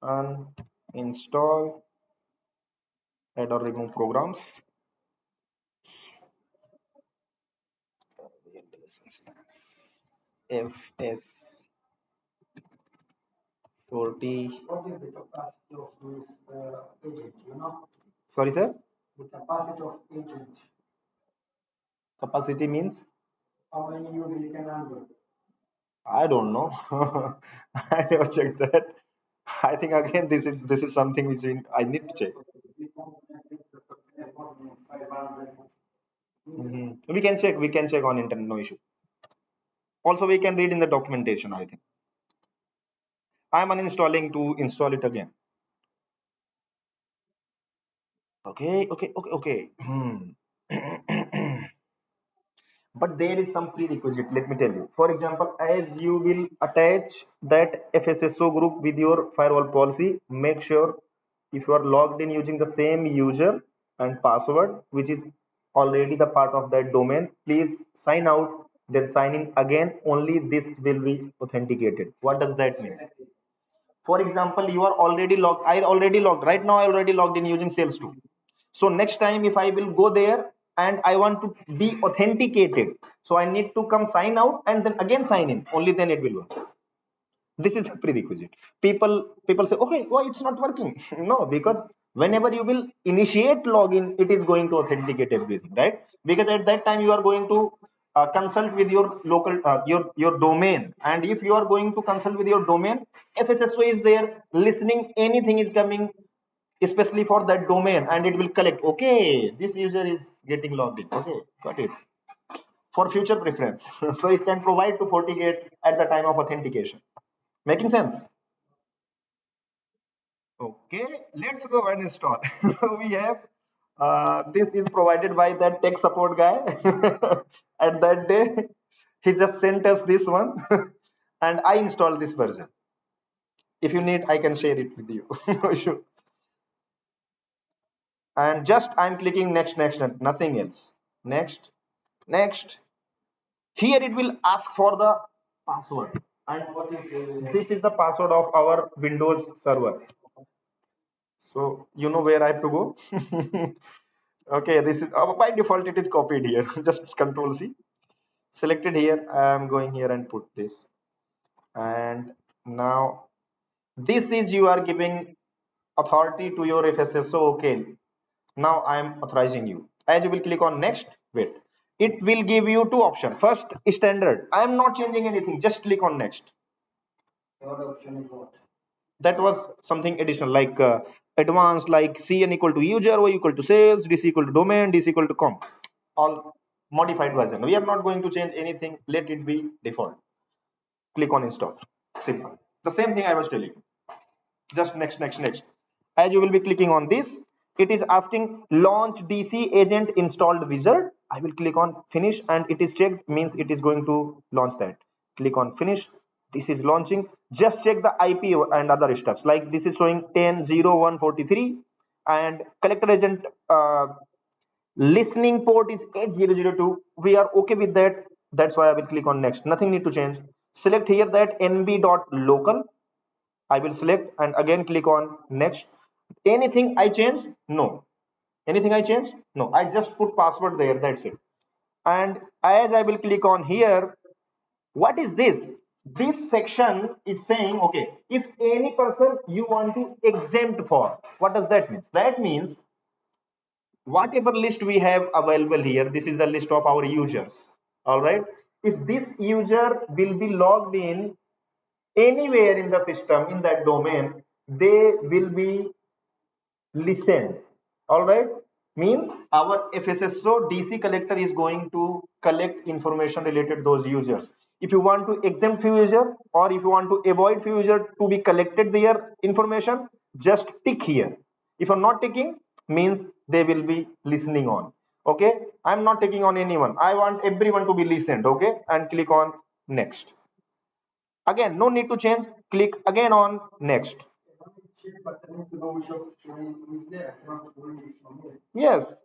Speaker 1: and install add or remove programs. FS 40. What is the capacity of this agent? Sorry, sir. The capacity of agent. Capacity means how many users you can handle. I don't know. I never checked that. I think again this is something which I need to check. We can check on internet, no issue. Also, we can read in the documentation, I think. I'm uninstalling to install it again. Okay. But there is some prerequisite, let me tell you. For example, as you will attach that FSSO group with your firewall policy, make sure if you are logged in using the same user and password, which is already the part of that domain, please sign out, then sign in again. Only this will be authenticated. What does that mean? For example, you are already logged. I already logged. Right now, I already logged in using Sales 2. So next time, if I will go there and I want to be authenticated, so I need to come sign out and then again sign in. Only then it will work. This is a prerequisite. People say, okay, why it's not working? No, because whenever you will initiate login, it is going to authenticate everything, right? Because at that time you are going to consult with your local your domain, and if you are going to consult with your domain, FSSO is there listening, anything is coming especially for that domain, and it will collect, okay, this user is getting logged in, okay, got it, for future preference. So it can provide to FortiGate at the time of authentication. Making sense? Okay, let's go and install. We have this is provided by that tech support guy. At that day, he just sent us this one, and I installed this version. If you need, I can share it with you. No issue. And just I'm clicking next, nothing else. Next. Here it will ask for the password, and what is this is the password of our Windows server. So you know where I have to go. Okay, this is by default it is copied here. Just control C, selected here. I'm going here and put this, and now this is you are giving authority to your FSSO. Okay, now I am authorizing you. As you will click on next, wait, it will give you two options. First, standard. I am not changing anything, just click on next. Third option is what? That was something additional, like advanced, like cn equal to user, y equal to sales, dc equal to domain, dc equal to com, all modified version. We are not going to change anything, let it be default. Click on install, simple. The same thing I was telling you, just next. As you will be clicking on this, it is asking launch dc agent installed wizard. I will click on finish, and it is checked, means it is going to launch that. Click on finish. This is launching. Just check the ip and other stuffs, like this is showing 10.0.143, and collector agent listening port is 8002. We are okay with that. That's why I will click on next. Nothing need to change. Select here that nb.local. I will select and again click on next. Anything I changed? No. Anything I changed? No. I just put password there. That's it. And as I will click on here, what is this? This section is saying, okay, if any person you want to exempt for, what does that mean? That means whatever list we have available here, this is the list of our users. All right. If this user will be logged in anywhere in the system in that domain, they will be listened. All right. Means our FSSO DC collector is going to collect information related to those users. If you want to exempt few user or if you want to avoid few user to be collected their information, just tick here. If you're not ticking, means they will be listening on. Okay. I'm not taking on anyone. I want everyone to be listened. Okay. And click on next. Again, no need to change. Click again on next. Yes.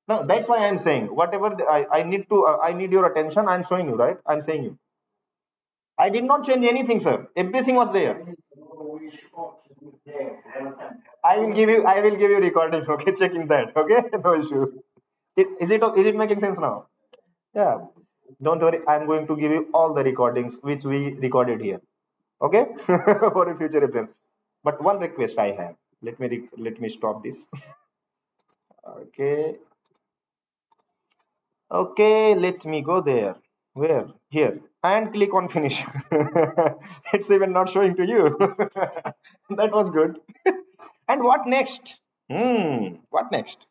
Speaker 1: No, that's why I'm saying whatever I need to, I need your attention. I'm showing you, right? I'm saying you. I did not change anything, sir. Everything was there. I will give you recording. Okay, checking that. Okay, no issue. Is it making sense now? Yeah. Don't worry. I'm going to give you all the recordings which we recorded here. Okay, for a future reference. But one request I have. Let me stop this. Okay. Okay, let me go there. Where? Here. And click on finish. It's even not showing to you. That was good. And what next? What next?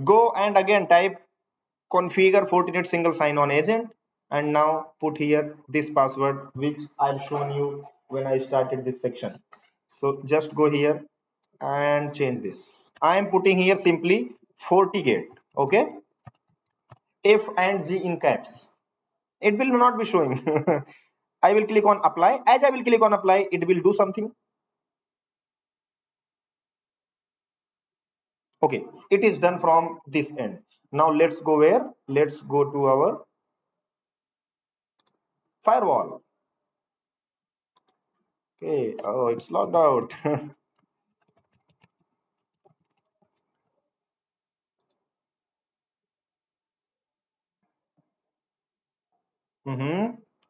Speaker 1: Go and again type configure Fortinet Single Sign-On agent. And now put here this password which I've shown you when I started this section. So just go here and change this. I am putting here simply FortiGate. Okay. F and G in caps. It will not be showing. I will click on apply. As I will click on apply, it will do something. Okay, it is done from this end. Now let's go where? Let's go to our firewall. Okay, oh, it's logged out.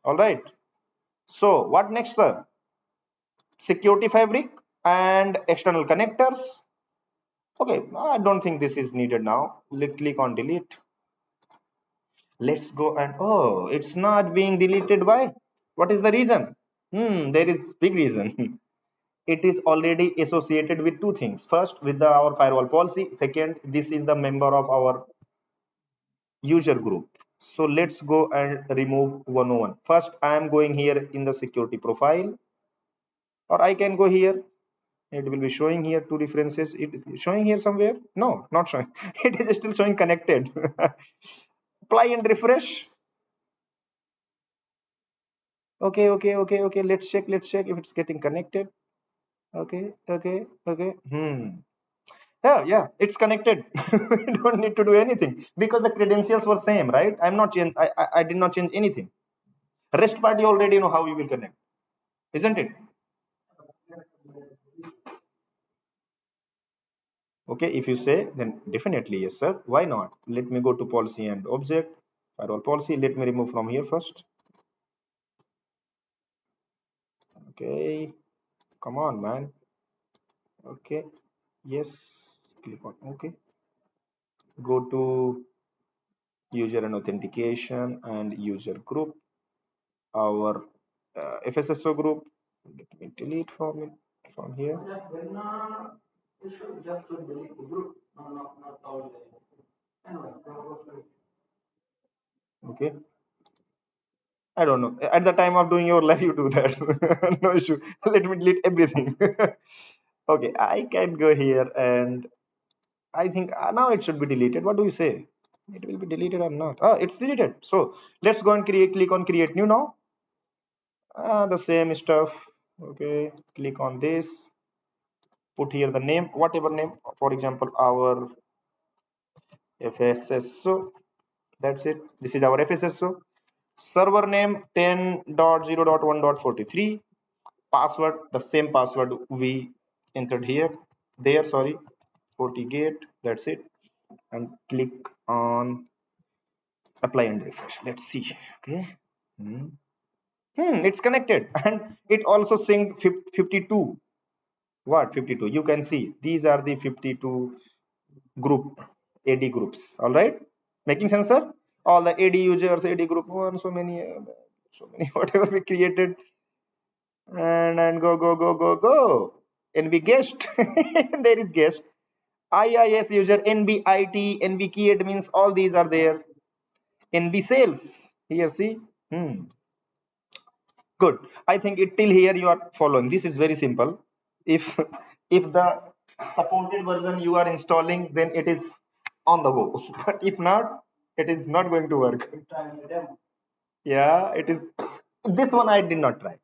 Speaker 1: All right. So what next, sir? Security fabric and external connectors. Okay, I don't think this is needed now. Let's click on delete. Let's go and oh, it's not being deleted. Why? What is the reason? There is big reason. It is already associated with two things. First, with our firewall policy. Second, this is the member of our user group. So let's go and remove 101. First, I am going here in the security profile, or I can go here. It will be showing here two references. It is showing here somewhere. No, not showing. It is still showing connected. Apply and refresh. Okay. Let's check. Let's check if it's getting connected. Okay. Yeah, it's connected. You don't need to do anything because the credentials were same, right? I'm not change. I did not change anything. Rest part you already know how you will connect, isn't it? Okay, if you say, then definitely yes, sir. Why not? Let me go to policy and object, firewall policy. Let me remove from here first. Okay, come on, man. Okay, yes, click on okay. Go to user and authentication and user group, our FSSO group. Let me delete from it from here. Okay, I don't know. At the time of doing your live, you do that. No issue. Let me delete everything. Okay, I can go here and I think now it should be deleted. What do you say? It will be deleted or not? Oh, it's deleted. So let's go and click on create new now. The same stuff. Okay, click on this. Put here the name, whatever name. For example, our FSSO. That's it. This is our FSSO. Server name 10.0.1.43. Password, the same password we entered here. Sorry. FortiGate. That's it. And click on Apply and refresh. Let's see. Okay. It's connected and it also synced 52. What 52? You can see these are the 52 group AD groups. All right, making sense, sir? All the AD users, AD group one, so many whatever we created, and go, and we guessed. There is guest. IIS user, NBIT, NB key admins, all these are there. NB sales here. See. Good. I think it till here you are following. This is very simple. If if the supported version you are installing, then it is on the go. But if not, it is not going to work. Yeah, it is. This one I did not try.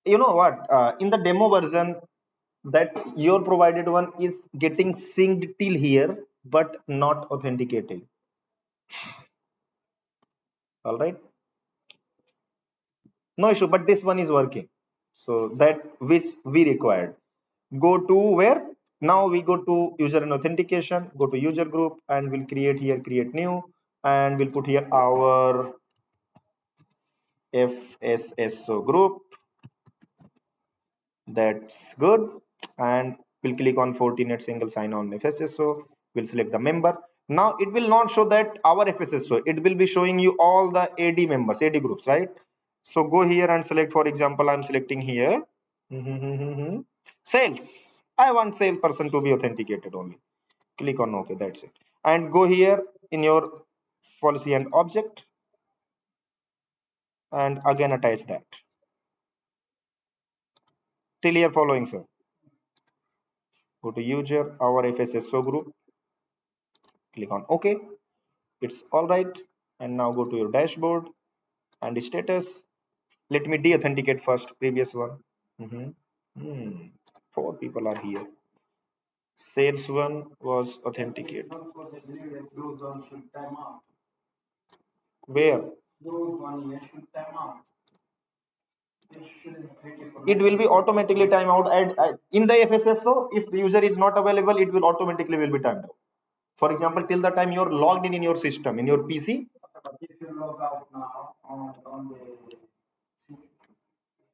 Speaker 1: You know what? In the demo version, that your provided one is getting synced till here, but not authenticated. All right. No issue, but this one is working. So that which we required. Go to where? Now we go to user and authentication, go to user group, and we'll create here, create new, and we'll put here our FSSO group. That's good. And we'll click on Fortinet Single Sign-On FSSO. We'll select the member. Now it will not show that our FSSO. It will be showing you all the AD members, AD groups, right? So go here and select, for example, I'm selecting here. Sales. I want salesperson to be authenticated only. Click on OK. That's it. And go here in your policy and object and again attach that. Till here following, sir. Go to user, our FSSO group. Click on OK. It's all right. And now go to your dashboard and the status. Let me de-authenticate first. Previous one. 4 people are here. Sales one was authenticated. Where? It will be automatically time out. And in the FSSO, if the user is not available, it will automatically will be timed out. For example, till the time you're logged in your system, in your PC,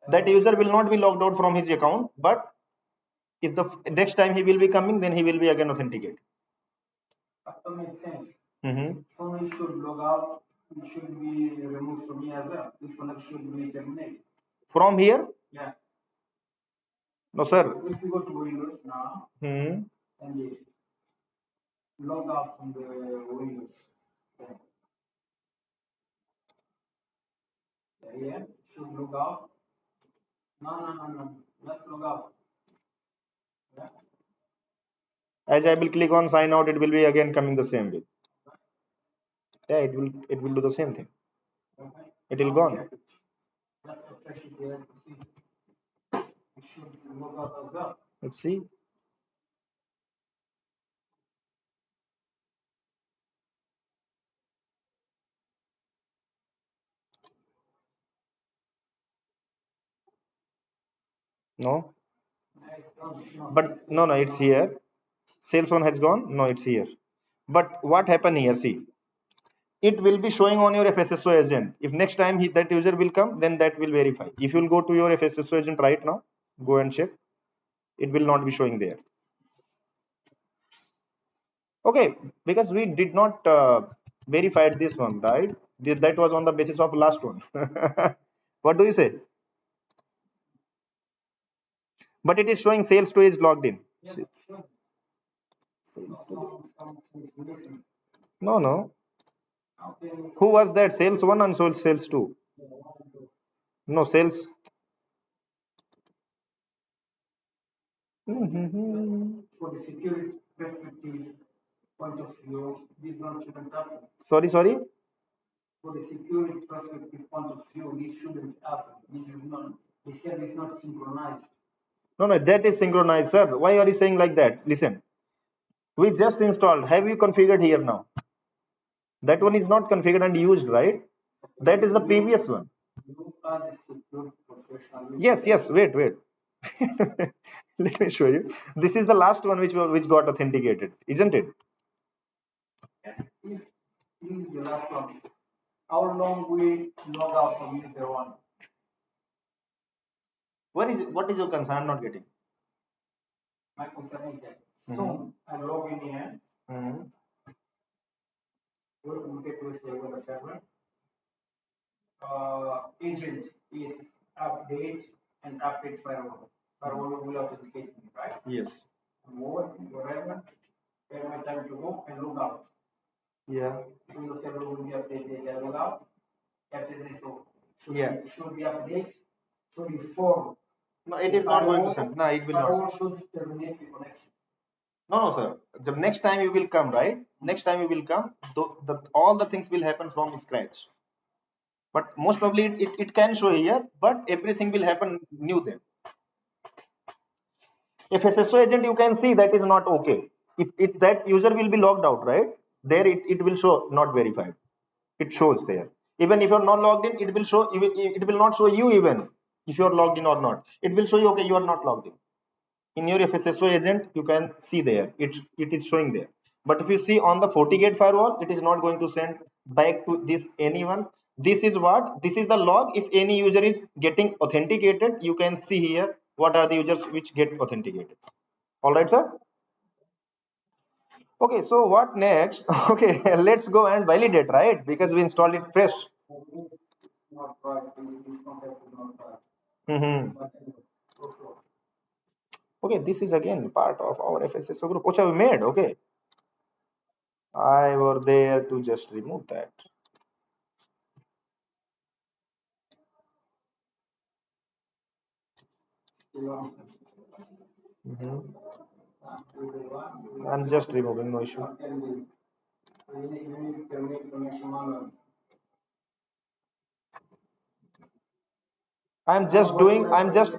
Speaker 1: that user will not be logged out from his account, but if the next time he will be coming, then he will be again authenticated. So he should log out. It should be removed from here as well. This one should be terminated. From here? Yeah. No, sir. If you go to Windows now, and log out from the Windows. Yeah, should log out. No. Let's log out. Yeah. As I will click on sign out, it will be again coming the same way. Yeah, it will do the same thing. It will gone. Let's see. No. But no, it's here. Sales one has gone. No, it's here. But what happened here? See, it will be showing on your FSSO agent. If next time that user will come, then that will verify. If you will go to your FSSO agent right now, go and check. It will not be showing there. Okay, because we did not verify this one, right? That was on the basis of last one. What do you say? But it is showing sales 2 is logged in. No. Who was that? Sales 1 and sales 2? No, sales. For the security perspective point of view, this one shouldn't happen. Sorry. For the security perspective point of view, this shouldn't happen. This is not. The cell is not synchronized. No, that is synchronized, sir. Why are you saying like that? Listen, we just installed. Have you configured here now? That one is not configured and used, right? That is the previous one. Yes. Wait. Let me show you. This is the last one which got authenticated, isn't it? This is the last one. How long we log out from user one? What is your concern? I'm not getting. My concern is that soon I'm logging in. We'll get to a server. Agent is update and update firewall. Firewall will authenticate me, right? Yes. More, whatever. Then my time to go and log out. Yeah. So your server will be updated and log out. FSSO should be update. Should be form. No, it is not going to send. No, it will not. Firewall should terminate the connection. No, sir. The next time you will come, right? Next time you will come, all the things will happen from scratch. But most probably it can show here, but everything will happen new then. If FSSO agent, you can see that is not okay. If that user will be logged out, right? There it will show not verified. It shows there. Even if you're not logged in, it will show. It will not show you even if you're logged in or not. It will show you, okay, you are not logged in. In your FSSO agent, you can see there. It is showing there. But if you see on the FortiGate firewall, it is not going to send back to this anyone. This is what? This is the log. If any user is getting authenticated, you can see here what are the users which get authenticated. All right, sir. Okay, so what next? Okay, let's go and validate, right? Because we installed it fresh. Okay, this is again part of our FSSO group, which I made. Okay, I were there to just remove that. I'm just removing, no issue. I'm just doing, I'm just.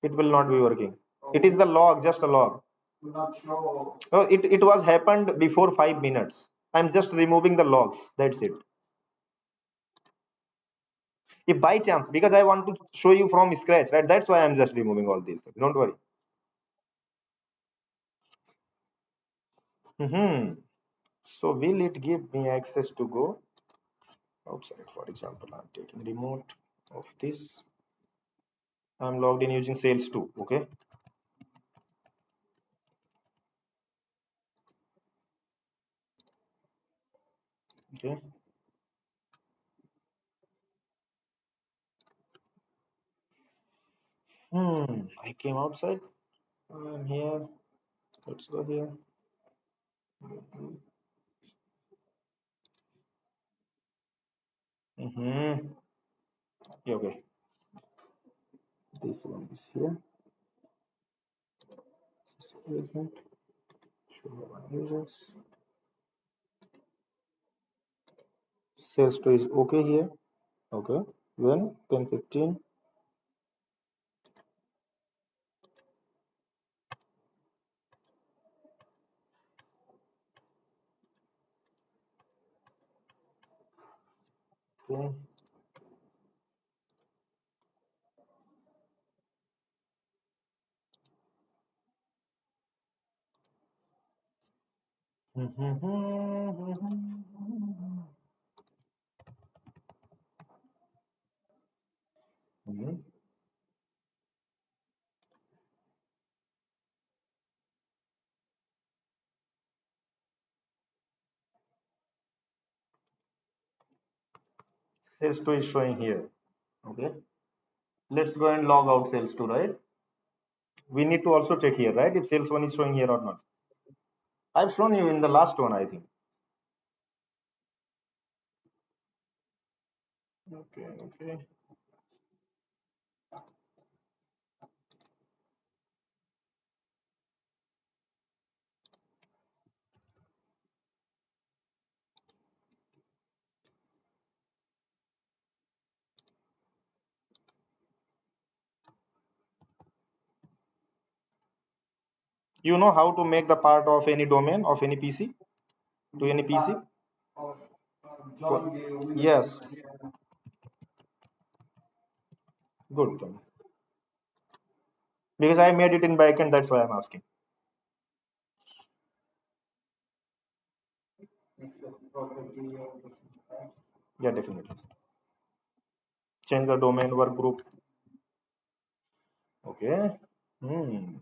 Speaker 1: It will not be working. It is the log, just a log. No, it was happened before 5 minutes. I'm just removing the logs. That's it. If by chance, because I want to show you from scratch, right? That's why I'm just removing all these things. Don't worry. So will it give me access to go outside? For example, I'm taking remote of this. I'm logged in using sales 2. Okay. Okay. I came outside. I'm here. Let's go here. Yeah, okay. This one is here. Placement. Show users. Sales 2 is okay here. Okay. When 10:15. Okay. Sales 2 is showing here. Okay. Let's go and log out sales 2, right? We need to also check here, right? If sales 1 is showing here or not. I've shown you in the last one, I think. Okay, okay. You know how to make the part of any domain of any PC to any PC? Yes. Good. because I made it in backend. That's why I'm asking. Yeah, definitely. Change the domain work group. Okay. Hmm.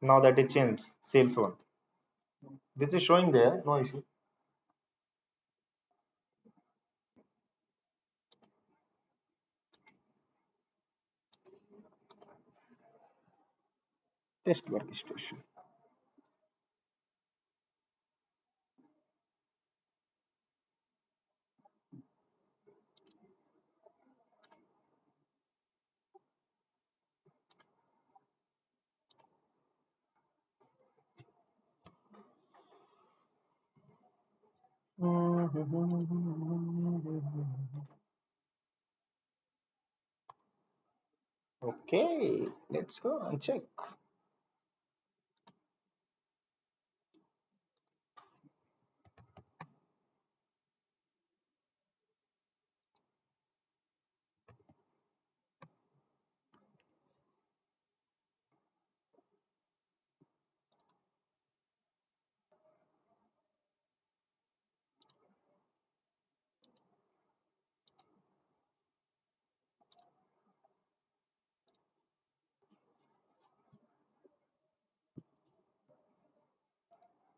Speaker 1: Now that it changed, sales one. This is showing there, no issue. Test workstation. Okay, let's go and check.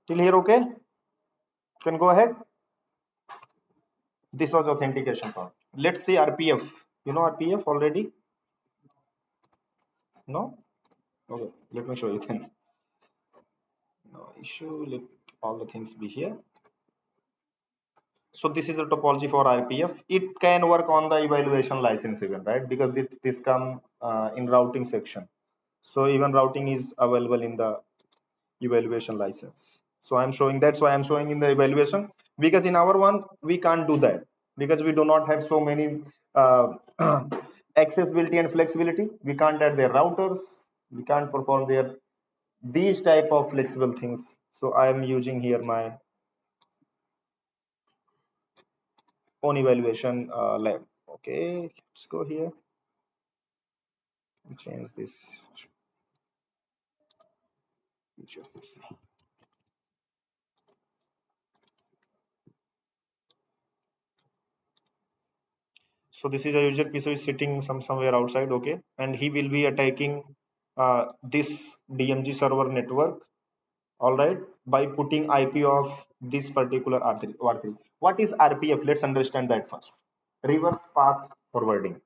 Speaker 1: Till here, okay? Can go ahead. This was authentication part. Let's see RPF. You know RPF already? No? Okay, let me show you then. No issue. Let all the things be here. So this is the topology for RPF. It can work on the evaluation license even, right? Because this come in routing section. So even routing is available in the evaluation license. So I'm showing, that's why I'm showing in the evaluation, because in our one we can't do that because we do not have so many accessibility and flexibility. We can't add their routers, we can't perform their these type of flexible things. So I am using here my own evaluation lab. Okay, let's go here and change this feature. So this is a user PC is sitting somewhere outside, okay, and he will be attacking this DMG server network, all right, by putting IP of this particular R3. What is RPF? Let's understand that first. Reverse path forwarding.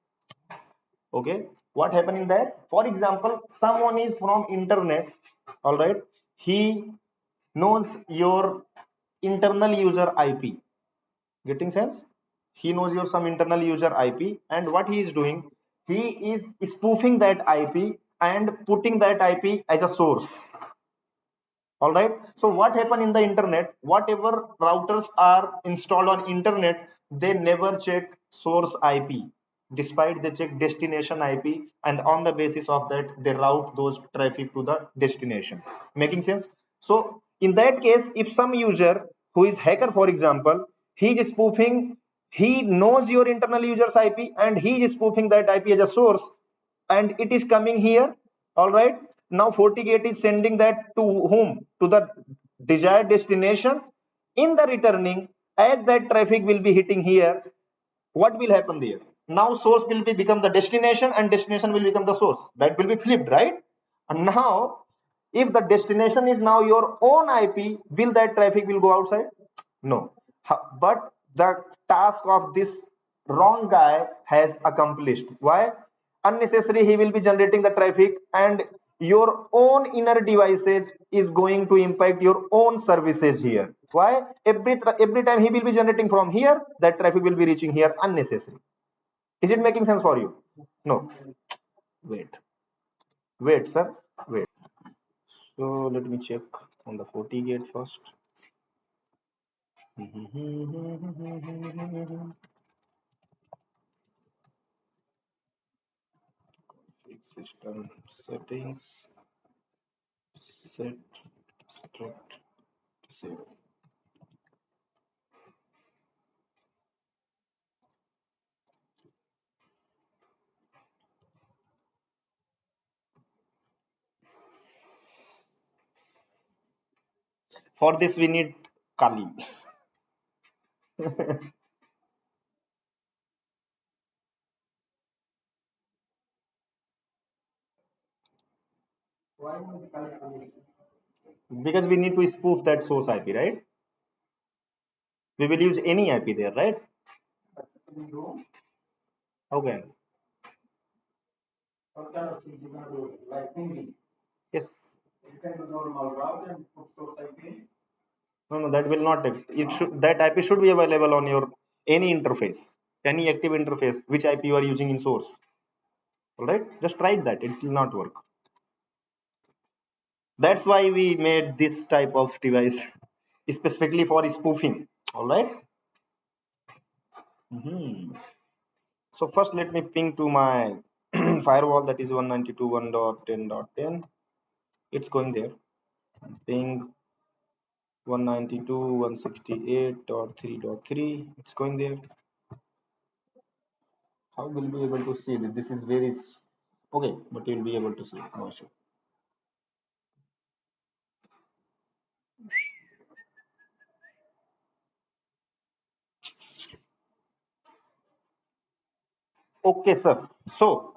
Speaker 1: Okay, what happened in that? For example, someone is from internet, all right, he knows your internal user IP. Getting sense? He knows your some internal user IP, and what he is doing, he is spoofing that IP and putting that IP as a source. All right, so what happened in the internet, whatever routers are installed on internet, they never check source IP, despite they check destination IP, and on the basis of that they route those traffic to the destination. Making sense? So in that case, if some user who is hacker, for example, he is spoofing, he knows your internal user's IP and he is spoofing that IP as a source, and it is coming here. All right, now FortiGate is sending that to whom? To the desired destination. In the returning, as that traffic will be hitting here, what will happen there? Now source will be become the destination and destination will become the source. That will be flipped, right? And now if the destination is now your own IP, will that traffic will go outside? No. But the task of this wrong guy has accomplished. Why? Unnecessary he will be generating the traffic, and your own inner devices is going to impact your own services here. Why? Every time he will be generating from here, that traffic will be reaching here unnecessary. Is it making sense for you? No. Wait wait sir, wait. So let me check on the FortiGate first. System settings, set strict save. For this we need Kali. Because we need to spoof that source IP, right? We will use any IP there, right? Okay. Yes. No, no, that will not. It should, that IP should be available on your any interface, any active interface, which IP you are using in source. All right, just try that. It will not work. That's why we made this type of device specifically for spoofing. All right. So first, let me ping to my firewall, that is 192.1.10.10. It's going there. Ping 192.168.3.3. It's going there. How will be able to see this? This is very okay, but you'll be able to see it. No issue. Okay, sir. So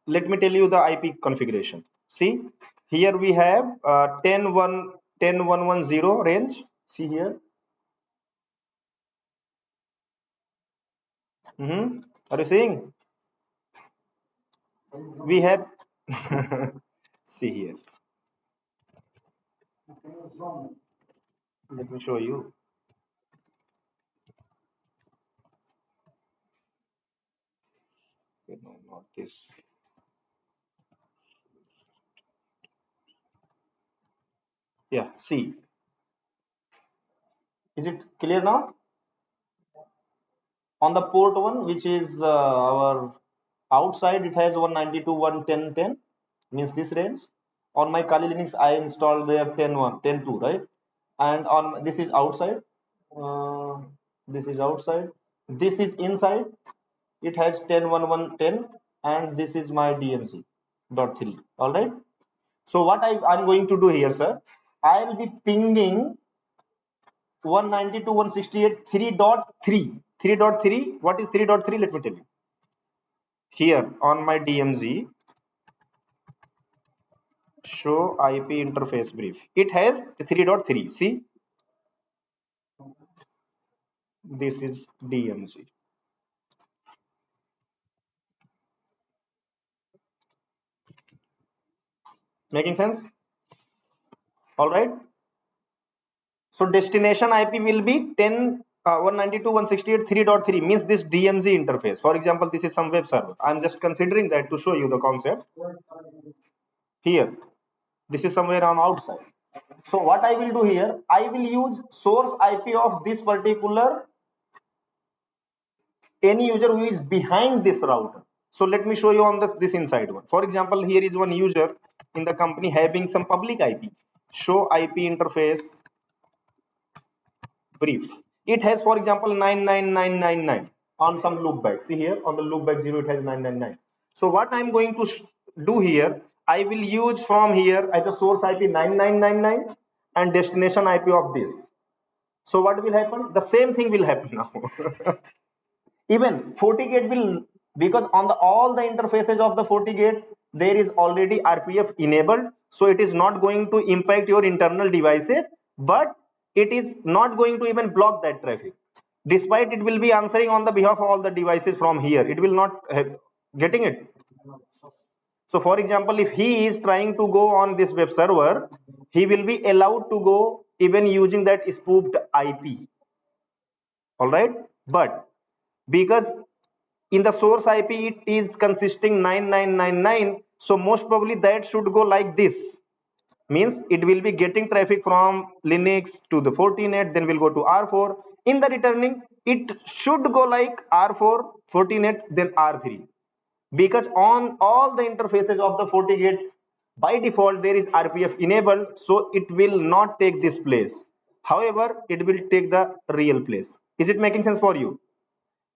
Speaker 1: let me tell you the IP configuration. See, here we have 10.1.10.1.1.0 range. See here. Are you seeing? We have see here. Let me show you. Okay, no, not this. Yeah, see. Is it clear now? On the port one, which is our outside, it has 192.1.10.10, means this range. On my Kali Linux, I installed there 10.1.10.2, right? And on this is outside. Uh, this is outside. This is inside. It has 10.1.1.10, and this is my DMZ dot 3. All right. So what I'm going to do here, sir, I'll be pinging 192.168 3.3. 3.3. What is 3.3? Let me tell you. Here on my DMZ, show IP interface brief. It has 3.3. See, this is DMZ. Making sense? All right. So destination IP will be 192.168 3.3, means this DMZ interface. For example, this is some web server. I'm just considering that to show you the concept. Here, this is somewhere on outside. So what I will do here, I will use source IP of this particular any user who is behind this router. So let me show you on this inside one. For example, here is one user in the company having some public IP. Show IP interface brief. It has, for example, 99999 on some loopback. See here on the loopback 0, it has 999. So what I'm going to do here, I will use from here as a source IP 9999 and destination IP of this. So what will happen? The same thing will happen now. Even FortiGate will, because on the all the interfaces of the FortiGate there is already RPF enabled, so it is not going to impact your internal devices, but it is not going to even block that traffic. Despite it will be answering on the behalf of all the devices from here, it will not getting it. So for example, if he is trying to go on this web server, he will be allowed to go even using that spoofed IP. All right, but because in the source IP it is consisting 9999, so most probably that should go like this, means it will be getting traffic from Linux to the Fortinet, then will go to R4. In the returning, it should go like R4 Fortinet, then R3, because on all the interfaces of the FortiGate by default there is RPF enabled, so it will not take this place. However, it will take the real place. Is it making sense for you?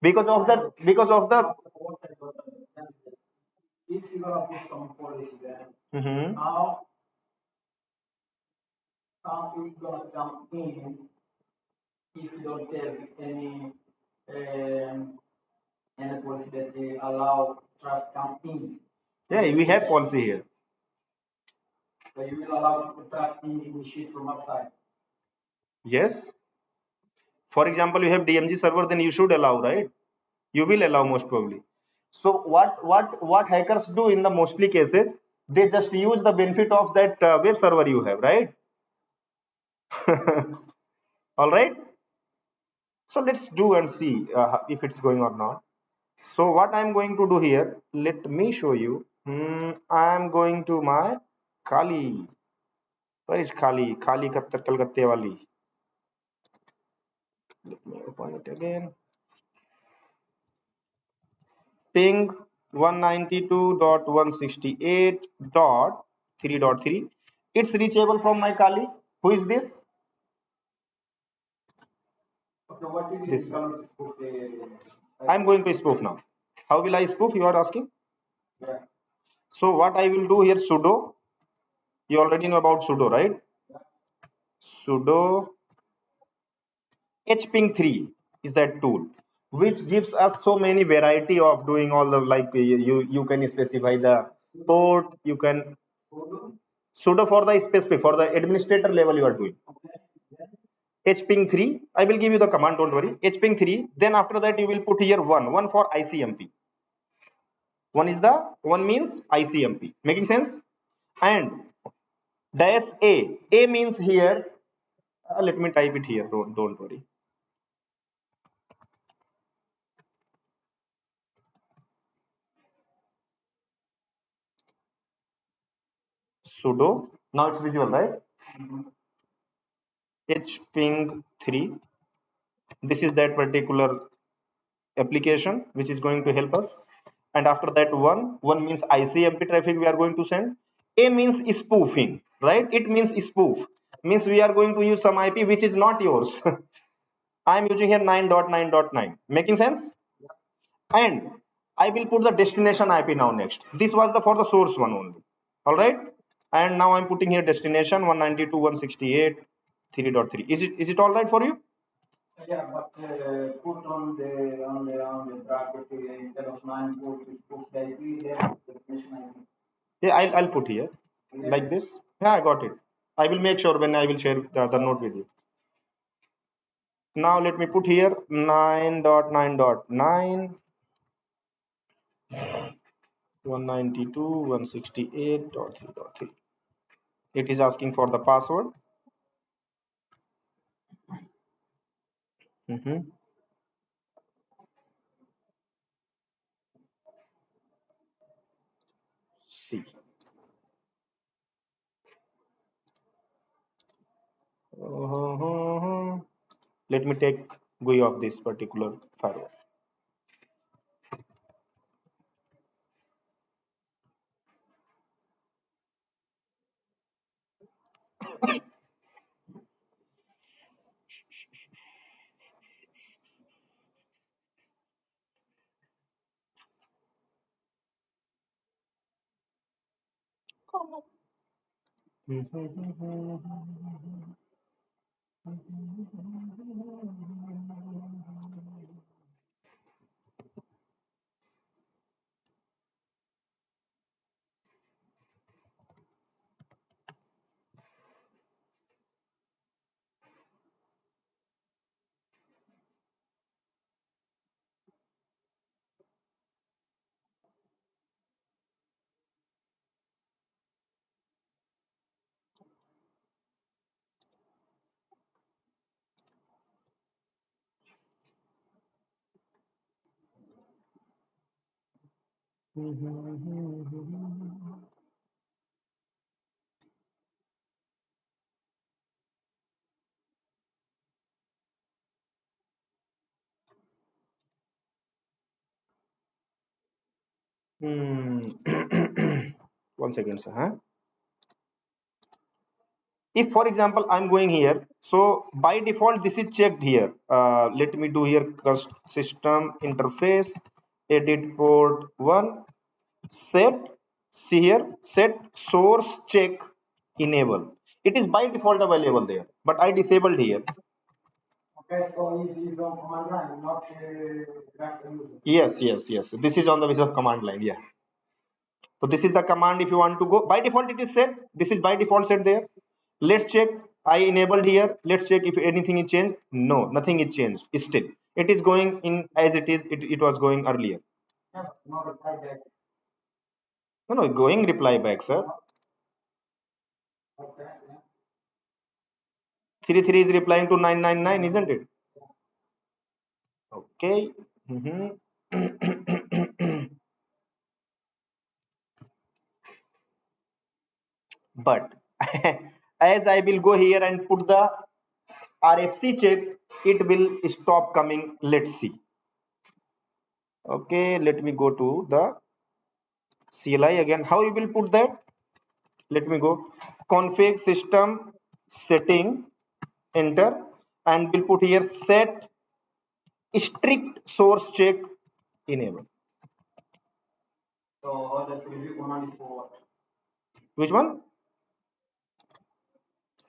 Speaker 1: Because of the Mhm.
Speaker 2: how is gonna come in if you don't have any policy that allow traffic come in?
Speaker 1: Yeah, we have policy here.
Speaker 2: So you will allow traffic in initiate from outside.
Speaker 1: Yes. For example, you have DMG server, then you should allow, right? You will allow most probably. So what hackers do in the mostly cases, they just use the benefit of that web server you have, right? All right. So let's do and see if it's going or not. So what I'm going to do here, let me show you. I'm going to my Kali. Where is Kali? Kali Kalkatte wali. Let me open it again. Ping 192.168.3.3. It's reachable from my Kali. Who is this?
Speaker 2: Okay, what is
Speaker 1: This.
Speaker 2: it going to spoof?
Speaker 1: I'm going to spoof now. How will I spoof? You are asking.
Speaker 2: Yeah.
Speaker 1: So what I will do here, sudo. You already know about sudo, right? Sudo hping3 is that tool which gives us so many variety of doing all the, like you can specify the port, you can sudo for the specific, for the administrator level you are doing. hping3, I will give you the command, don't worry. hping3, then after that you will put here one for icmp. One is the one means icmp, making sense? And dash a means here, let me type it here, don't worry. Sudo, now it's visible, right? hping3, this is that particular application which is going to help us. And after that, one means icmp traffic we are going to send. A means spoofing, right? It means spoof, means we are going to use some ip which is not yours. I am using here 9.9.9, making sense? And I will put the destination ip now. Next, this was the for the source one only. All right, and now I'm putting here destination 192.168.3.3. Is it all right for you?
Speaker 2: Yeah, but put on the bracket instead of 9 port is spoof the IP, then definition IP.
Speaker 1: Yeah, I'll put here like this. Yeah, I got it. I will make sure when I will share the note with you. Now let me put here 9.9.9 192.168.3.3. It is asking for the password. See. Let me take GUI of this particular firewall. One second, sir. Huh? If for example I'm going here, so by default this is checked here. Let me do here system interface, edit port 1, set, see here, set source check enable. It is by default available there, but I disabled here.
Speaker 2: Okay, so he's on command line, not graph user.
Speaker 1: Yes. This is on the basis of command line. Yeah. So this is the command if you want to go. By default, it is set. This is by default set there. Let's check. I enabled here. Let's check if anything is changed. No, nothing is changed. Still, it is going in as it is. It was going earlier.
Speaker 2: Yeah, no reply back.
Speaker 1: No, going reply back, sir.
Speaker 2: Okay. Yeah.
Speaker 1: 33 is replying to 999, isn't it? Okay. Mhm. But as I will go here and put the RFC check, it will stop coming. Let's see. Okay, let me go to the CLI again. How you will put that? Let me go. Config system setting, enter, and we'll put here set strict source check enable.
Speaker 2: So the preview command is for what?
Speaker 1: Which one?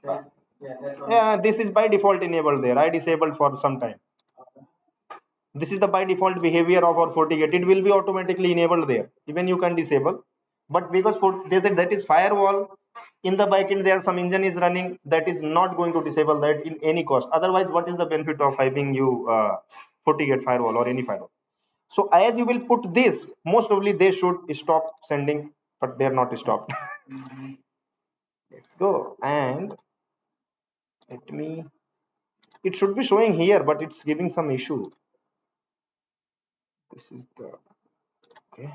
Speaker 2: Set. Yeah, that's one.
Speaker 1: Yeah, this is by default enabled there. I disabled for some time.
Speaker 2: Okay.
Speaker 1: This is the by default behavior of our FortiGate. It will be automatically enabled there. Even you can disable, but because that is firewall, in the backend there some engine is running, that is not going to disable that in any cost. Otherwise, what is the benefit of having you FortiGate firewall or any firewall? So as you will put this, most probably they should stop sending, but they are not stopped. Let's go and let me. It should be showing here, but it's giving some issue. This is the okay.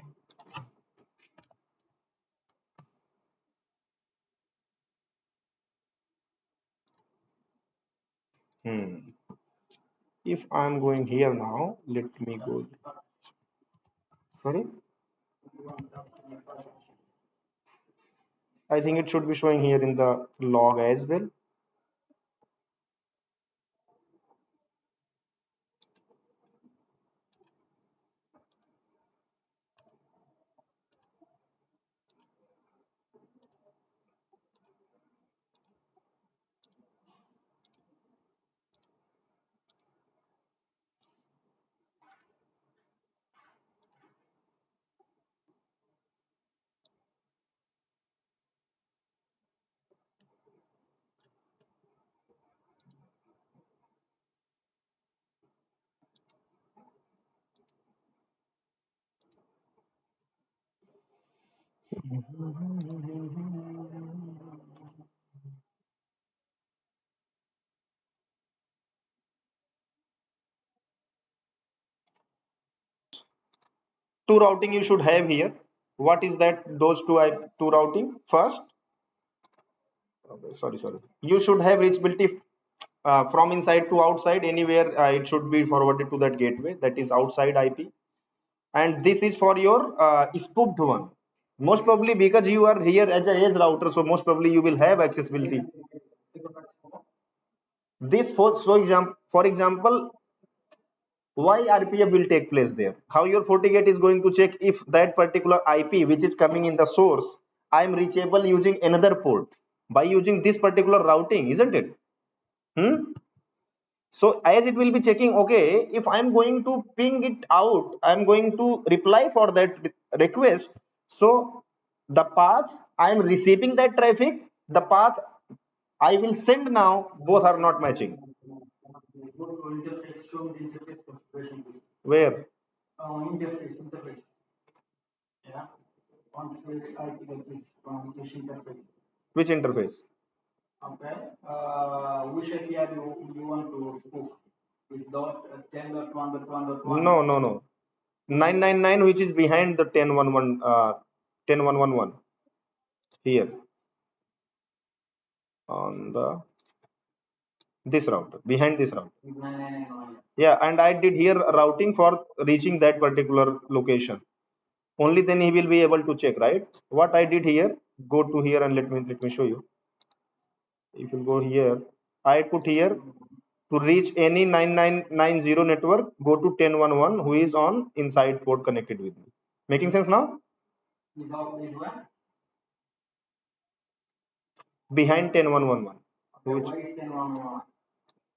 Speaker 1: If I'm going here now, let me go. Sorry, I think it should be showing here in the log as well. Two routing you should have here. What is that? Those two routing first. Sorry. You should have reachability from inside to outside. Anywhere it should be forwarded to that gateway. That is outside IP. And this is for your spoofed one. Most probably because you are here as a edge router, so most probably you will have accessibility. This for example, why RPF will take place there? How your FortiGate is going to check if that particular IP which is coming in the source, I am reachable using another port by using this particular routing, isn't it? So as it will be checking, okay, if I'm going to ping it out, I'm going to reply for that request. So the path I'm receiving that traffic, the path I will send now, both are not matching.
Speaker 2: Go to interface, show me the interface configuration, please.
Speaker 1: Where?
Speaker 2: Interface. Yeah. On say IP communication interface.
Speaker 1: Which interface?
Speaker 2: Okay. Which API you want to spoof? Is dot 10.1.1.1?
Speaker 1: No. 999, which is behind the 10.1.1, 10.1.1.1 here on the this router, behind this router.
Speaker 2: 999.
Speaker 1: Yeah, and I did here routing for reaching that particular location. Only then he will be able to check, right? What I did here, go to here and let me show you. If you go here, I put here to reach any 9990 network, go to 10.1.1 who is on inside port connected with me. Making sense now? behind 10111.
Speaker 2: Okay,
Speaker 1: Which
Speaker 2: why is 10.1.1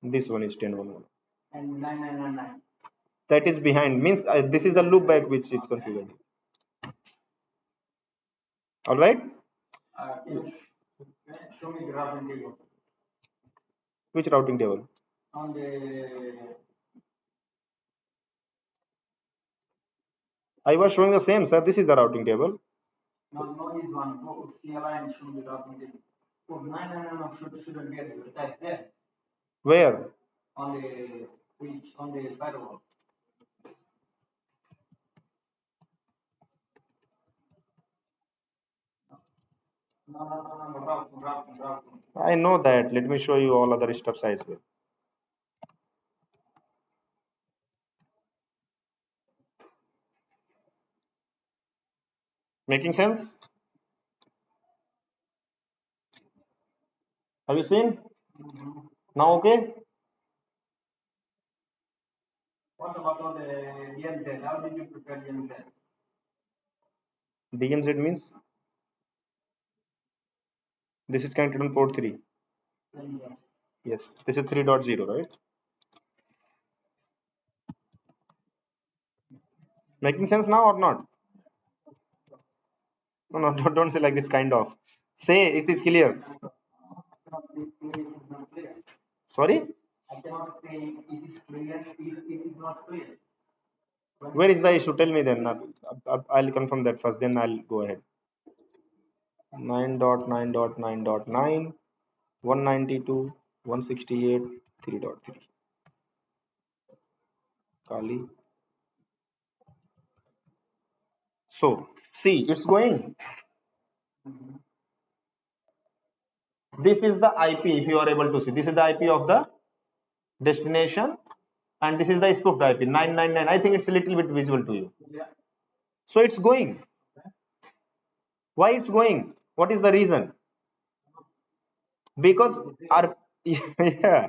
Speaker 1: this one is 10111.
Speaker 2: and 9.9.9.9?
Speaker 1: That is behind means this is the loopback which is configured. All right.
Speaker 2: Can you show me the routing table
Speaker 1: Which routing table?
Speaker 2: on the
Speaker 1: I was showing the same, sir. This is the routing table.
Speaker 2: not this one. Go to CLI and show me the routing table. Oh, 9.9.9 shouldn't get it. Type there
Speaker 1: Where?
Speaker 2: on the switch on the firewall. No, routing.
Speaker 1: I know that. Let me show you all other stuff as well. Making sense? Have you seen? Now okay?
Speaker 2: What about all the DMZ? How did you prepare DMZ?
Speaker 1: DMZ means this is connected on port 3. Yes, this is 3.0, right? Making sense now or not? No, don't say like this kind of. Say it is clear. Sorry?
Speaker 2: I cannot say it is clear if it is not clear.
Speaker 1: Where is the issue? Tell me then. I'll confirm that first, then I'll go ahead. 9.9.9.9, 192, 168, 3.3. Kali. So, see, it's going. This is the IP, if you are able to see. This is the IP of the destination, and this is the spoofed IP 999. I think it's a little bit visible to you.
Speaker 2: Yeah.
Speaker 1: So it's going. Why it's going? What is the reason? Because our yeah,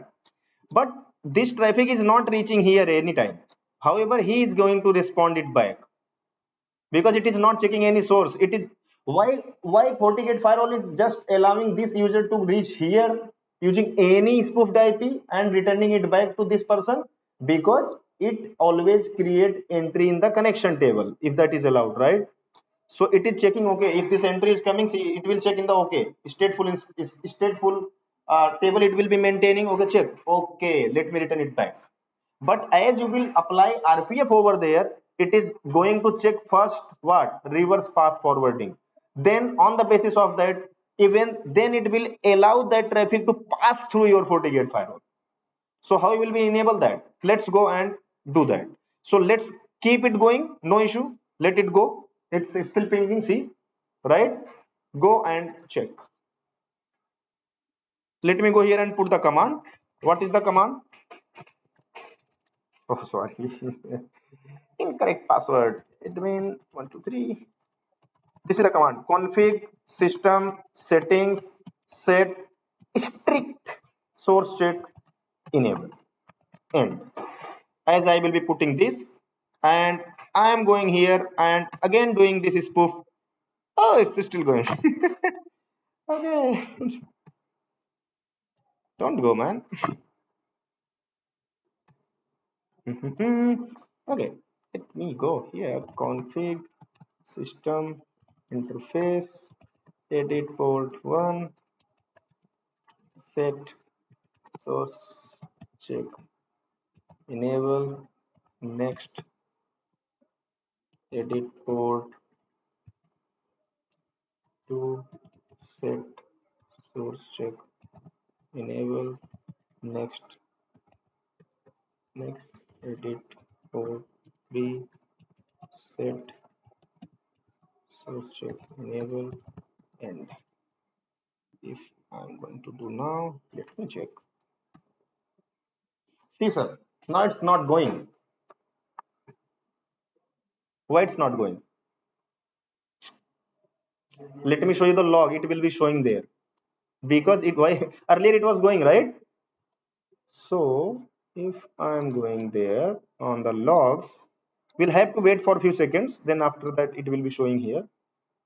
Speaker 1: but this traffic is not reaching here anytime. However, he is going to respond it back because it is not checking any source. It is why FortiGate firewall is just allowing this user to reach here using any spoofed IP and returning it back to this person, because it always create entry in the connection table if that is allowed, right? So it is checking, okay, if this entry is coming, see, it will check in the okay stateful stateful table, it will be maintaining, okay, check, okay, let me return it back. But as you will apply RPF over there, it is going to check first what reverse path forwarding, then on the basis of that, even then it will allow that traffic to pass through your FortiGate firewall. So how you will be enable that? Let's go and do that. So let's keep it going, no issue, let it go. It's still pinging, see, right? Go and check. Let me go here and put the command. What is the command? Oh, sorry. Incorrect password. Admin 123. This is the command: config system settings set strict source check enable end. As I will be putting this, and I am going here and again doing this spoof. Oh, it's still going. Okay, don't go, man. Okay, let me go here. Config system interface edit port 1 set source check enable next edit port 2 set source check enable next edit port 3 set source check enable end. If I'm going to do now, let me check. See, sir, now it's not going. Why it's not going? Let me show you the log. It will be showing there because it why earlier it was going, right? So if I'm going there on the logs, we'll have to wait for a few seconds, then after that it will be showing here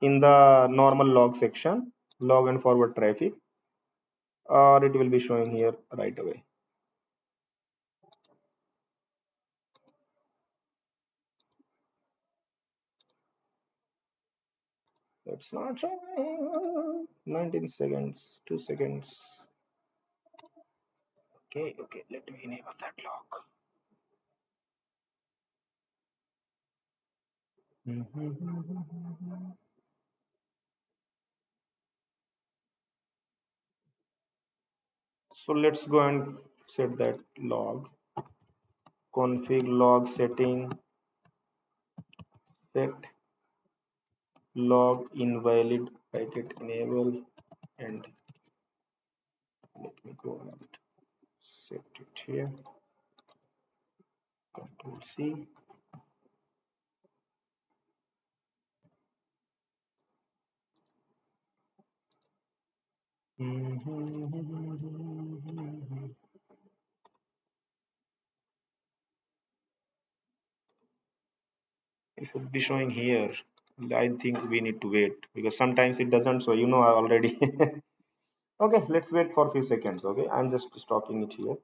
Speaker 1: in the normal log section. Log and forward traffic. or it will be showing here right away. It's not showing. 19 seconds, 2 seconds. Okay, okay, let me enable that lock. So let's go and set that log. Config log setting, set log invalid packet enable, and let me go and set it here. Control C. It should be showing here. I think we need to wait because sometimes it doesn't. So you know already. Okay, let's wait for a few seconds. Okay, I'm just stopping it here.